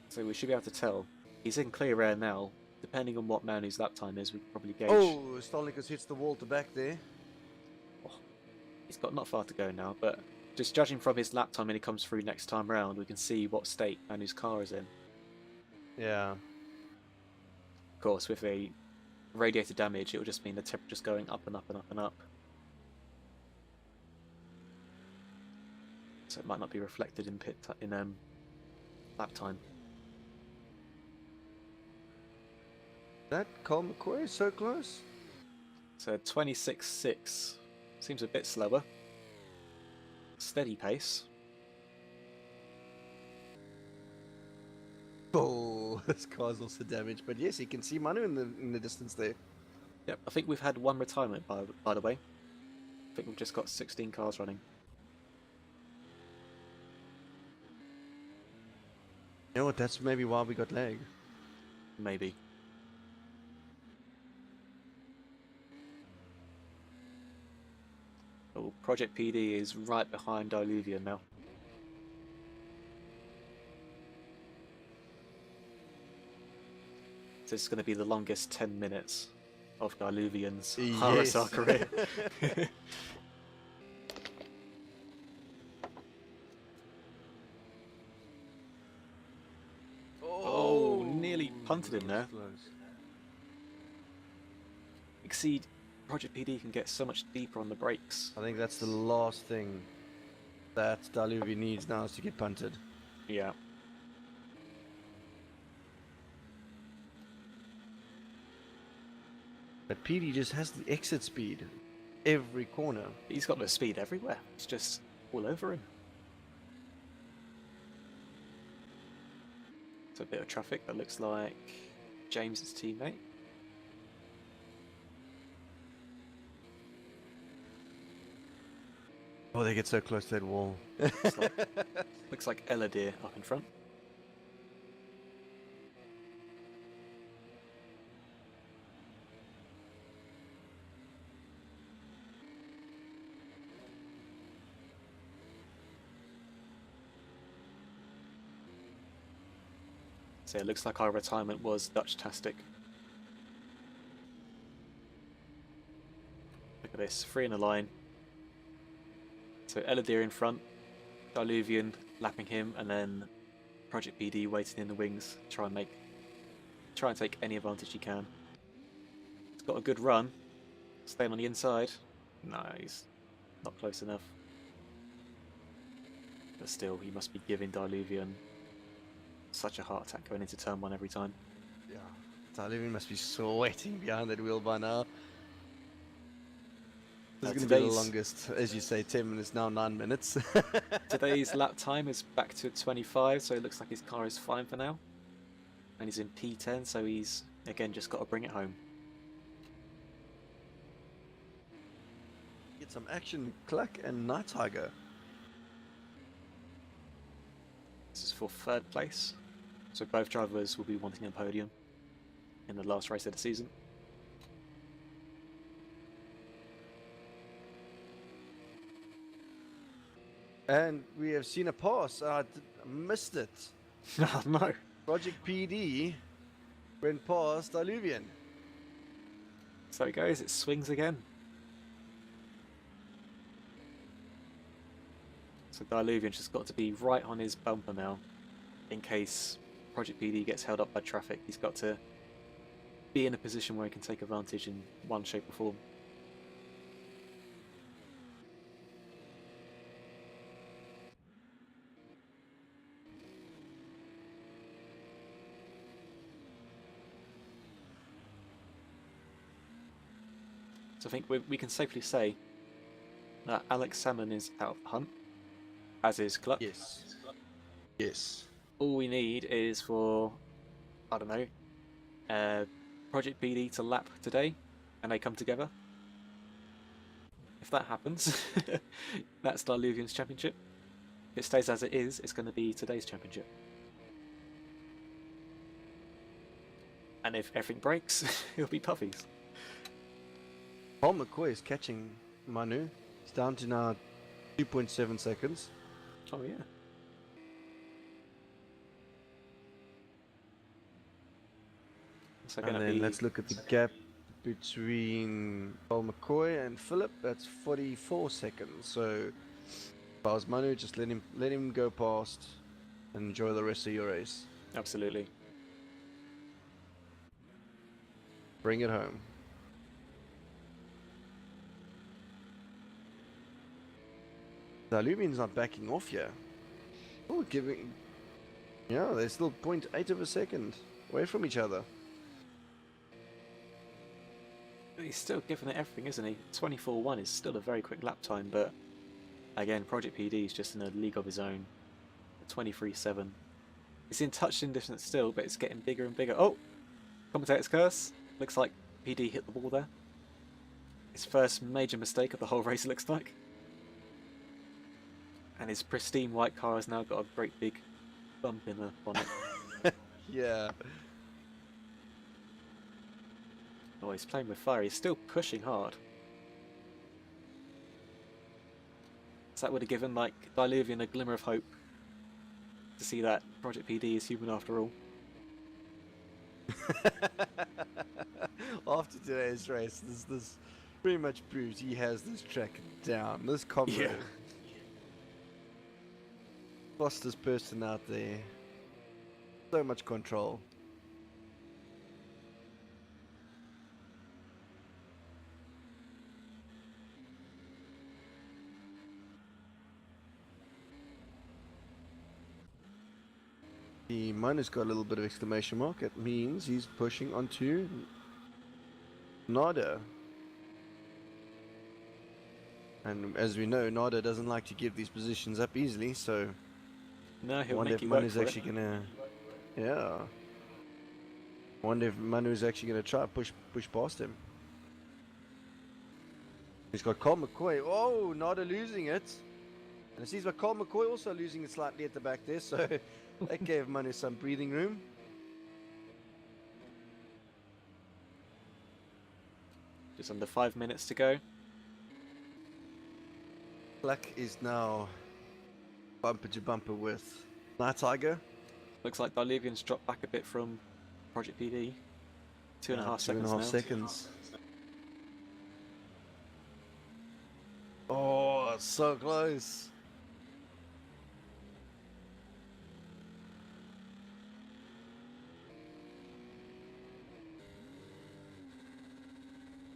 So we should be able to tell. He's in clear air now. Depending on what Manu's lap time is, we can probably gauge. Oh, Stolnikus hits the wall to back there. He's got not far to go now, but just judging from his lap time when he comes through next time round, we can see what state Manu's car is in. Yeah. Of course, with a radiator damage, it will just mean the temperature's going up and up and up and up. So it might not be reflected in lap time. That Cole McCoy is so close. So 26.6 seems a bit slower. Steady pace. Oh, this car's also damaged. But yes, you can see Manu in the distance there. Yep, I think we've had 1 retirement by the way. I think we've just got 16 cars running. You know what? That's maybe why we got lag. Maybe. Oh, Project PD is right behind Diluvian now. So this is going to be the longest 10 minutes of Diluvian's RSR career. Oh, nearly punted him there. Exceed. Project PD can get so much deeper on the brakes. I think that's the last thing that Diluvian needs now is to get punted. Yeah. But PD just has the exit speed every corner. He's got the speed everywhere. It's just all over him. So a bit of traffic that looks like James's teammate. Oh, they get so close to that wall. Looks like Eladir up in front. So it looks like our retirement was Dutch-tastic. Look at this, 3 in a line. So Eladir in front, Diluvian lapping him, and then Project PD waiting in the wings, try and take any advantage he can. He's got a good run, staying on the inside. No, he's not close enough. But still, he must be giving Diluvian such a heart attack going into turn 1 every time. Yeah. Diluvian must be sweating behind that wheel by now. This is going to be the today's- longest, as you say, 10 minutes now, 9 minutes. Today's lap time is back to 25, so it looks like his car is fine for now. And he's in P10, so he's, again, just got to bring it home. Get some action, Cluck and Night Tiger. This is for third place, so both drivers will be wanting a podium in the last race of the season. And we have seen a pass. I missed it. Oh no! Project PD went past Diluvian. So it goes, it swings again. So Diluvian's just got to be right on his bumper now, in case Project PD gets held up by traffic. He's got to be in a position where he can take advantage in one shape or form. So I think we can safely say that Alex Salmon is out of the hunt, as is Cluck. Yes. Yes. All we need is for, I don't know, Project PD to lap today, and they come together. If that happens, that's Diluvian's championship. If it stays as it is, it's going to be today's championship. And if everything breaks, it'll be Puffy's. Paul McCoy is catching Manu. He's down to now 2.7 seconds. Oh yeah. So And then let's look at the gap between Paul McCoy and Philip. That's 44 seconds. So if I was Manu, just let him go past and enjoy the rest of your race. Absolutely. Bring it home. Diluvian's not backing off here. Oh, giving... Yeah, they're still 0.8 of a second away from each other. He's still giving it everything, isn't he? 24.1 is still a very quick lap time, but again, Project PD is just in a league of his own. 23.7. It's in touching distance still, but it's getting bigger and bigger. Oh! Commentator's curse. Looks like PD hit the wall there. His first major mistake of the whole race, looks like. And his pristine white car has now got a great big bump in the bonnet. Yeah. Oh, he's playing with fire. He's still pushing hard. So that would have given, like, Diluvian a glimmer of hope to see that Project PD is human after all. After today's race, this pretty much proves he has this track down. This combo. Yeah. Fastest person out there. So much control. The miner's got a little bit of exclamation mark. It means he's pushing onto Nada. And as we know, Nada doesn't like to give these positions up easily, so No, I he'll wonder make if you work Manu's for it. actually gonna... Yeah. I wonder if Manu's actually gonna try push past him. He's got Cole McCoy. Oh, Nada losing it. And it seems like Cole McCoy also losing it slightly at the back there, so that gave Manu some breathing room. Just under 5 minutes to go. Black is now bumper to bumper with Night Tiger. Looks like Diluvian's dropped back a bit from Project PD. 2.5 seconds 2.5 now. seconds. Oh, so close.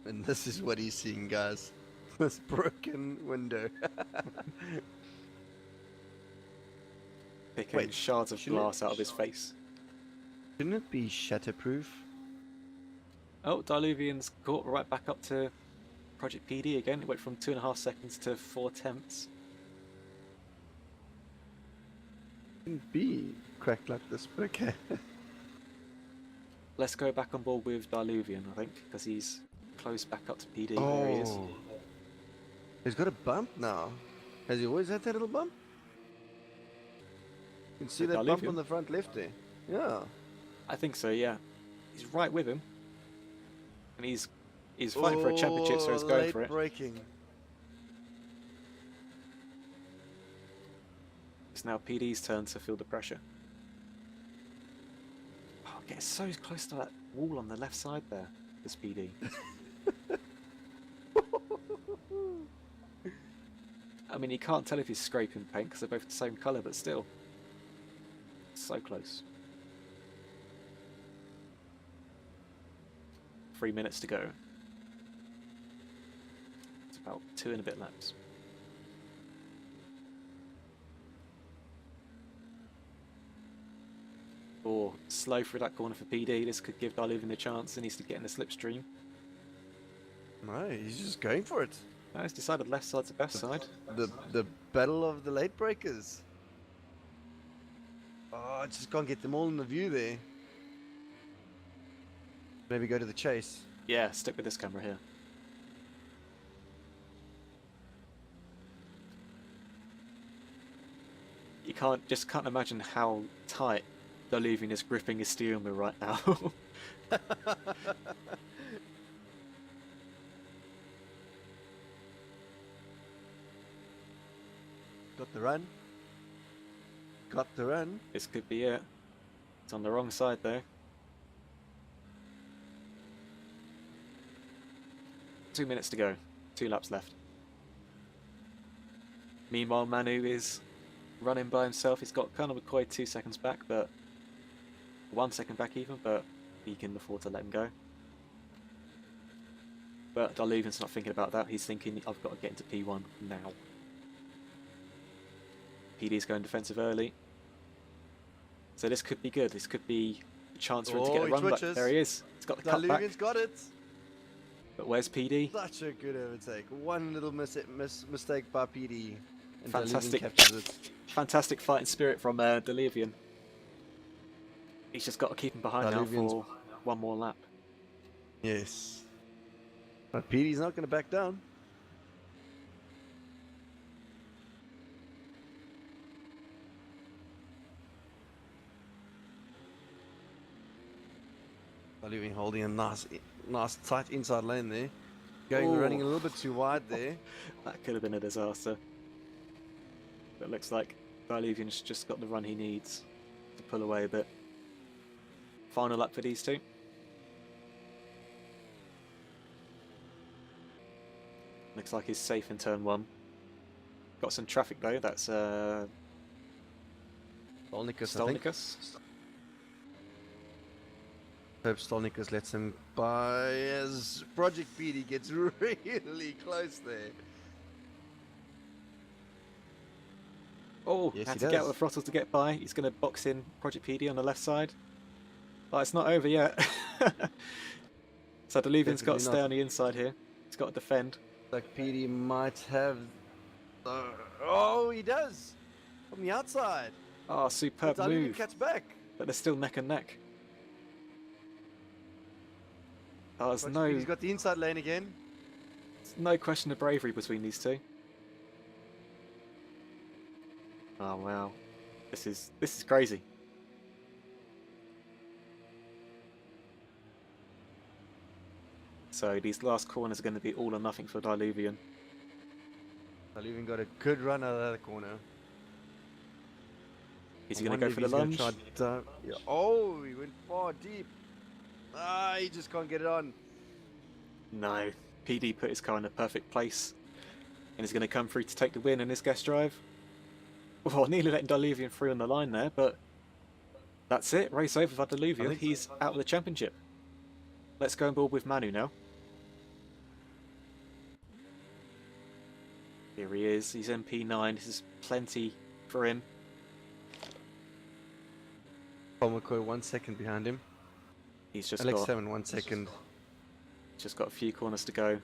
And this is what he's seeing, guys. This broken window. Picking Wait, shards of shouldn't it- glass out of his face. Shouldn't it be shatterproof? Oh, Diluvian's caught right back up to Project PD again. It went from 2.5 seconds to 4/10. Couldn't be cracked like this, but okay. Let's go back on board with Diluvian, I think, because he's close back up to PD. There he is. Oh, he's got a bump now. Has he always had that little bump? You can see The that bump Diluvian? on the front left there. Yeah. I think so, yeah. He's right with him. And he's fighting for a championship, so he's going late for it. braking. It's now PD's turn to feel the pressure. Oh, getting so close to that wall on the left side there, this PD. I mean, you can't tell if he's scraping paint because they're both the same colour, but still. So close. 3 minutes to go. It's about 2 and a bit laps. Or slow through that corner for PD. This could give Diluvian a chance. He needs to get in the slipstream. No, he's just going for it. No, he's decided left side's the best side. The battle of the late breakers. Oh, I just can't get them all in the view there. Maybe go to the chase. Yeah, stick with this camera here. You can't imagine how tight Diluvian is gripping his steering wheel right now. Got the run. Got the run. This could be it. It's on the wrong side though. 2 minutes to go. 2 laps left. Meanwhile, Manu is running by himself. He's got Colonel McCoy 2 seconds back, but 1 second back even, but he can afford to let him go. But Diluvian's not thinking about that. He's thinking, I've got to get into P1 now. PD's going defensive early. So this could be good. This could be a chance for him to get a he run back. twitches. There he is. He's got the cut back. Diluvian's got it. But where's PD? Such a good overtake. One little mistake by PD. And Fantastic. Diluvian captures it. Fantastic fighting spirit from Diluvian. He's just got to keep him behind now Diluvian's- for 1 more lap. Yes. But PD's not going to back down. Diluvian holding a nice tight inside lane there. Running a little bit too wide there. That could have been a disaster. But it looks like Diluvian's just got the run he needs to pull away a bit. Final lap for these two. Looks like he's safe in turn 1. Got some traffic though, that's Stolnikus, I think. Stolnikus. Hope Stolnikus lets him by as Project PD gets really close there. Oh, Yes, had he to get does. out the throttle to get by. He's going to box in Project PD on the left side. Oh, it's not over yet. So Diluvian's got to Definitely stay not. on the inside here. He's got to defend. Like PD might have. Oh, he does from the outside. Oh, superb Diluvian move. cuts back. But they're still neck and neck. Oh, there's Project PD's got the inside lane again. no question of bravery between these two. Oh wow, this is crazy. So these last corners are going to be all or nothing for Diluvian. Diluvian got a good run out of that corner. Is he going to go for the lunge? Yeah. Oh, he went far deep. Ah, he just can't get it on. No. PD put his car in a perfect place and is going to come through to take the win in this guest drive. Well, nearly letting Diluvian through on the line there, but that's it. Race over for Diluvian. He's out of the championship. Let's go on board with Manu now. Here he is. He's MP9. This is plenty for him. Paul McCoy 1 second behind him. He's just Alex got 7 1 second. a few corners to go.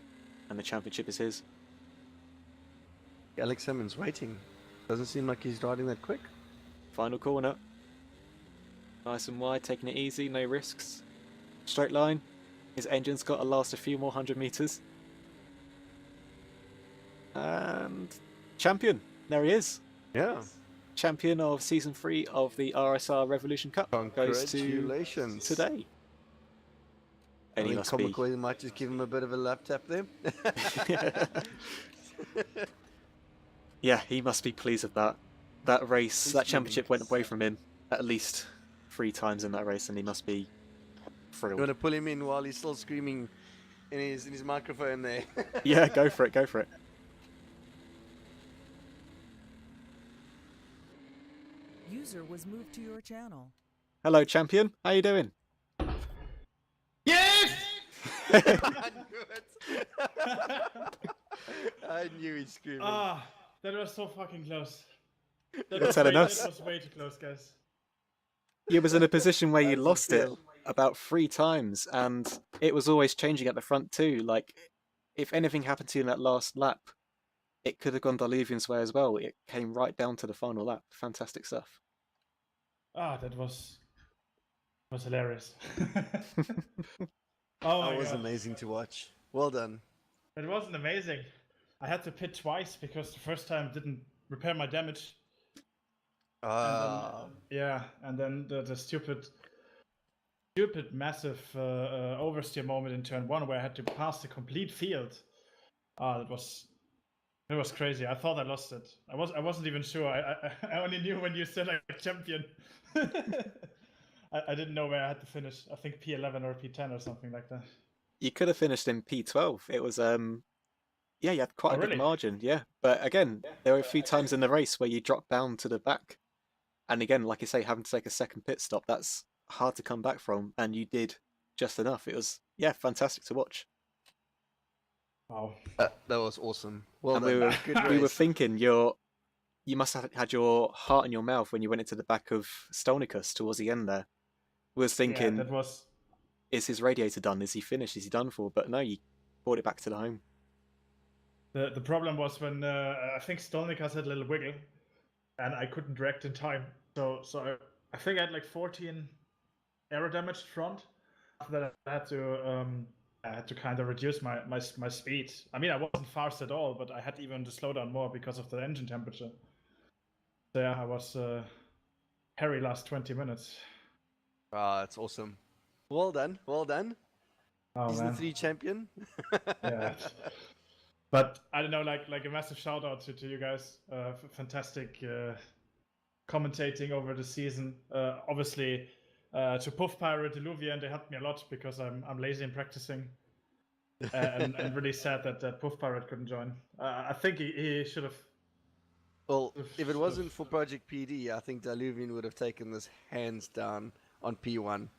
and the championship is his. Alex Simmons waiting. Doesn't seem like he's riding that quick. Final corner. Nice and wide, taking it easy, no risks. Straight line. His engine's got to last a few more 100 meters. And champion. There he is. Yeah. Champion of season 3 of the RSR Revolution Cup goes to Congratulations. today. I And he think must be. Comic might just give him a bit of a lap tap there. Yeah, he must be pleased with that. That race, He's that feeling championship went away from him at least 3 times in that race, and he must be You thrilled. want to pull him in while he's still screaming in his microphone there. Yeah, go for it, go for it. User was moved to your channel. Hello, champion. How you doing? Yes! I knew it. I knew he'd scream. Ah, that was so fucking close. That You're was telling way, us. That was way too close, guys. You was in a position where you That's lost it unreal. about 3 times, and it was always changing at the front too. Like, if anything happened to you in that last lap, it could have gone Diluvian's way as well. It came right down to the final lap. Fantastic stuff. Ah, that was hilarious. Oh my That was god, amazing to watch. Well done. it wasn't amazing. I had to pit twice because the first time didn't repair my damage. Ah, Yeah, and then the stupid massive oversteer moment in turn 1 where I had to pass the complete field. Ah, it was crazy. I thought I lost it. I wasn't even sure. I only knew when you said like champion. I didn't know where I had to finish. I think P11 or P10 or something like that. You could have finished in P12. It was yeah, you had quite Oh, a good really? margin, yeah. But again, there were a few times in the race where you dropped down to the back. And again, like you say, having to take a second pit stop, that's hard to come back from, and you did just enough. It was, yeah, fantastic to watch. Wow. that was awesome. Well And done. Good we were race. thinking you must have had your heart in your mouth when you went into the back of Stolnicus towards the end there. We was Yeah, thinking, that was. is his radiator done? Is he finished? Is he done for? But no, you brought it back to the home. The problem was when I think Stolnikas had a little wiggle, and I couldn't react in time. So I think I had like 14 aero damage front. After that, I had to kind of reduce my speed. I mean, I wasn't fast at all, but I had even to slow down more because of the engine temperature. So yeah, I was hairy last 20 minutes. Ah, that's awesome. Well done. Well done. Oh He's man. the 3 champion. Yeah. But I don't know, like a massive shout out to you guys. Fantastic commentating over the season. Obviously, to Puffpirat, Diluvian, they helped me a lot because I'm lazy in practicing, and really sad that Puffpirat couldn't join. I think he should have. Well, if it wasn't for Project PD, I think Diluvian would have taken this hands down on P1.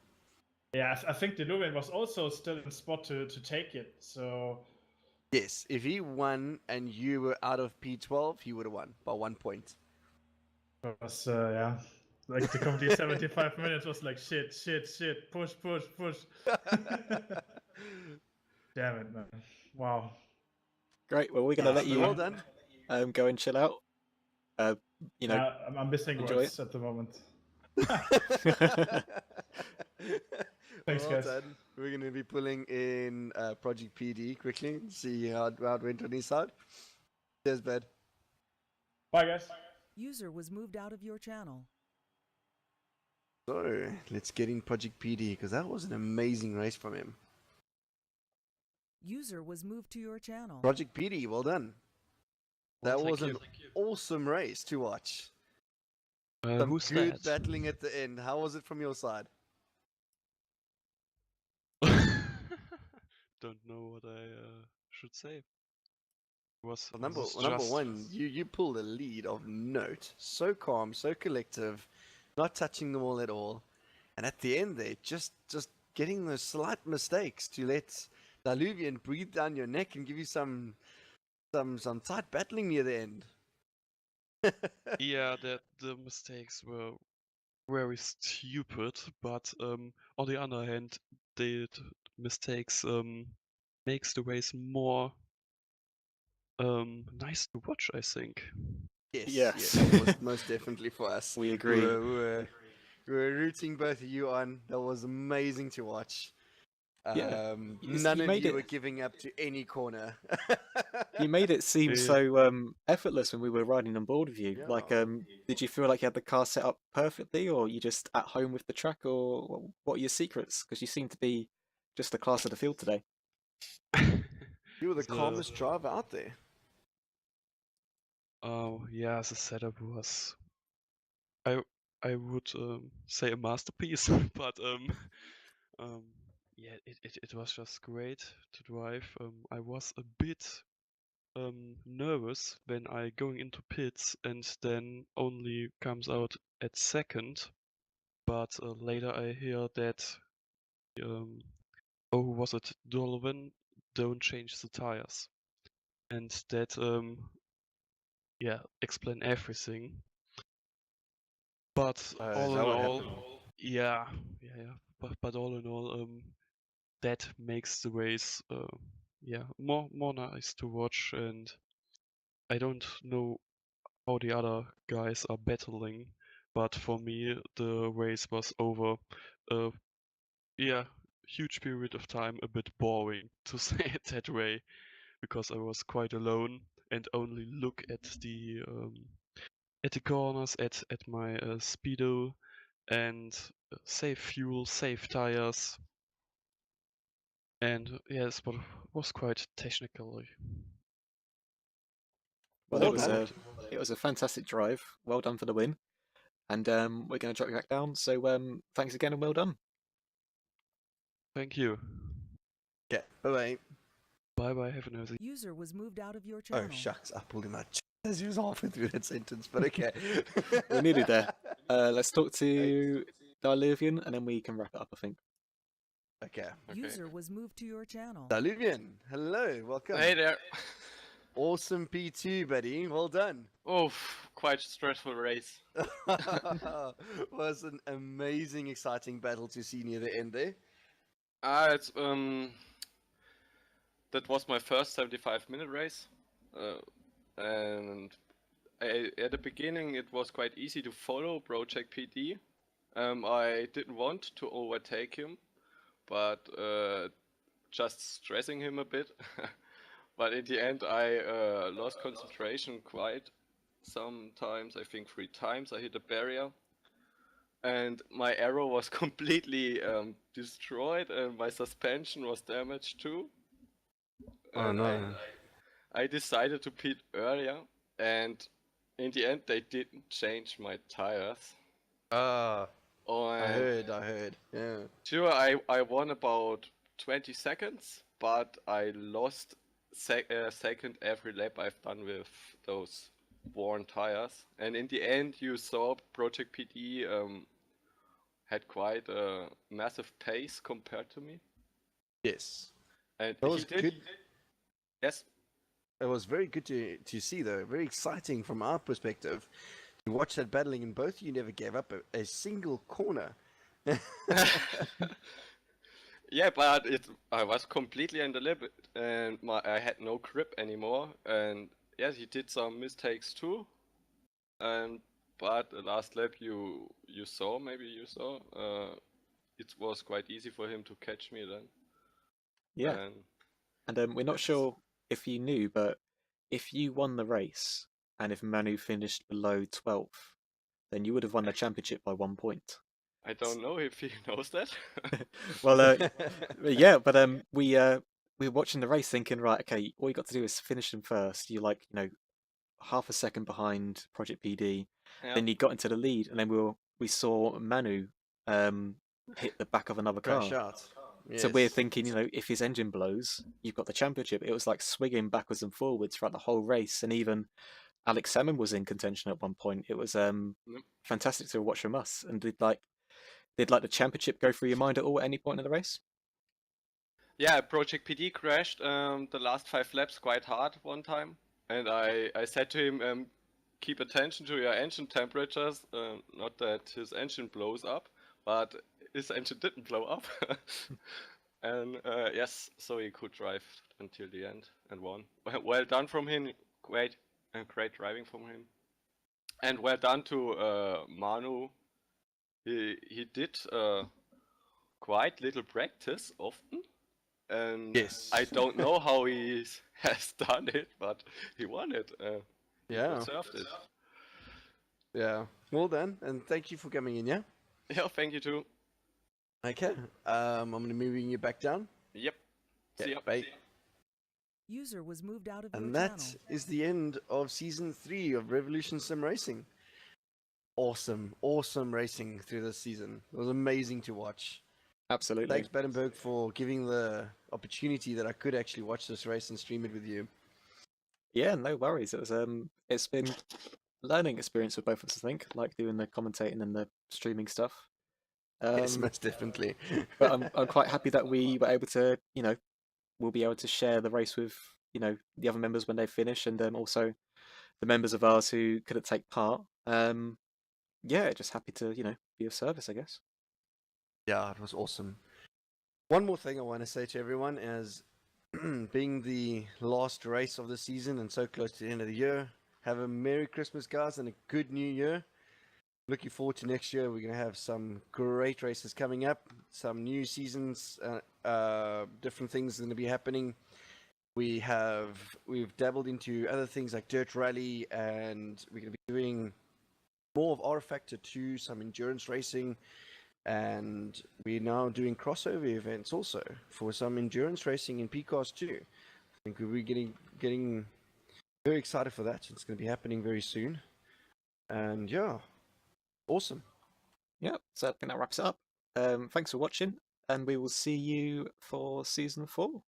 Yeah, I think Diluvian was also still in spot to take it. So Yes, if he won and you were out of P12, he would have won by 1 point. it was yeah. Like the complete 75 minutes was like shit, push. Damn it, man. Wow. Great. Well, we're gonna let you Well done. go and chill out. You know, I'm missing enjoy words at the moment. Thanks, Well guys. done. We're going to be pulling in Project PD quickly, see how it went on his side. Cheers, bud. Bye, guys. User was moved out of your channel. So, let's get in Project PD, because that was an amazing race from him. User was moved to your channel. Project PD, well done. Well, That thank was an you. awesome race to watch. Some Who's good that? battling at the end. How was it from your side? Don't know what I should say. Was Well, number just one, you pulled a lead of note. So calm, so collective, not touching the wall at all. And at the end there, just getting those slight mistakes to let Diluvian breathe down your neck and give you some tight battling near the end. yeah, that the mistakes were very stupid, but on the other hand, the mistakes makes the race more nice to watch, I think. Yes, Yes. yes, most definitely for us. We agree. We were rooting both of you on. That was amazing to watch. Yeah, None you of made you it. were giving up to any corner. You made it seem Yeah. so effortless when we were riding on board with you. Yeah. Like, did you feel like you had the car set up perfectly, or you just at home with the track, or what are your secrets? Because you seem to be just the class of the field today. You were the So, calmest driver out there. yeah, the setup was, I I would say a masterpiece, but um, yeah, it was just great to drive. I was a bit nervous when I going into pits and then only comes out at second, but later I hear that um, oh, was it Donovan? Don't change the tires, and that yeah, explain everything. But Is all that in what all, happened? yeah. But all in all, that makes the race yeah, more nice to watch. And I don't know how the other guys are battling, but for me the race was over. Uh, yeah, huge period of time, a bit boring to say it that way, because I was quite alone and only look at the corners, at my speedo, and save fuel, save tires, and yes, but was quite technically. Well, Well done. it was a fantastic drive. Well done for the win. And we're going to drop you back down. So thanks again and well done. Thank you. Okay, bye-bye. Bye bye. Have a nice. User was moved out of your Oh, channel. shucks. I pulled him out as he was halfway through that sentence, but okay. We're nearly there. Let's talk to Diluvian and then we can wrap it up, I think. Okay. User was moved to your channel. Diluvian, hello, welcome. Hey there. Awesome P2, buddy. Well done. Oh, quite stressful race. Was an amazing, exciting battle to see near the end there. It's that was my first 75-minute race, and at the beginning it was quite easy to follow Project PD. I didn't want to overtake him, but just stressing him a bit. But in the end, I lost concentration quite sometimes. I think 3 times I hit a barrier. And my arrow was completely destroyed, and my suspension was damaged too. Oh, And no. I decided to pit earlier, and in the end they didn't change my tires. I And heard. Yeah. sure, I won about 20 seconds, but I lost second every lap I've done with those worn tires. And in the end, you saw Project PD had quite a massive pace compared to me. Yes. And That was he did. good. Yes. It was very good to see, though. Very exciting from our perspective to watch that battling, and both of you never gave up a single corner. Yeah, but I was completely in the limit, and I had no grip anymore. And yes, he did some mistakes too. And but the last lap you saw, it was quite easy for him to catch me then. Yeah. And And we're not sure if you knew, but if you won the race and if Manu finished below 12th, then you would have won the championship by 1 point. I don't know if he knows that. Well, yeah, but we were watching the race thinking, right, okay, all you got to do is finish them first. You're like, half a second behind Project PD. Yeah. Then you got into the lead, and then we saw Manu hit the back of another car. Crash out. So we're Yes. thinking, if his engine blows, you've got the championship. It was like swinging backwards and forwards throughout the whole race, and even Alex Salmon was in contention at one point. It was fantastic to watch from us. And did the championship go through your mind at all at any point in the race? Yeah, Project PD crashed the last 5 laps quite hard one time, and I said to him, keep attention to your engine temperatures, not that his engine blows up, but his engine didn't blow up. And yes, so he could drive until the end and won. Well done from him. Great driving from him. And well done to Manu. He did quite little practice often. And Yes. I don't know how he has done it, but he won it. Yeah. Deserved it. Yeah. Well done, and thank you for coming in. Yeah. Yeah, thank you too. Okay. I'm gonna moving you back down. Yep. See ya. Bye. User was moved out of your And channel. that is the end of season 3 of Revolution Sim Racing. Awesome racing through this season. It was amazing to watch. Absolutely. Thanks, Badenberg, for giving the opportunity that I could actually watch this race and stream it with you. Yeah, no worries. It was it's been learning experience for both of us, I think, like doing the commentating and the streaming stuff. Yes, most definitely. But I'm quite happy that we were able to, we'll be able to share the race with, the other members when they finish, and also the members of ours who couldn't take part. Yeah, just happy to, be of service, I guess. Yeah, it was awesome. One more thing I want to say to everyone is, being the last race of the season and so close to the end of the year, have a Merry Christmas, guys, and a good New Year. Looking forward to next year. We're going to have some great races coming up, some new seasons, different things going to be happening. We've dabbled into other things like Dirt Rally, and we're going to be doing more of R Factor 2, some endurance racing, and we're now doing crossover events also for some endurance racing in PCAS 2. I think we'll be getting very excited for that. It's going to be happening very soon. And yeah, awesome. Yeah, so I think that wraps it up. Thanks for watching, and we will see you for season 4.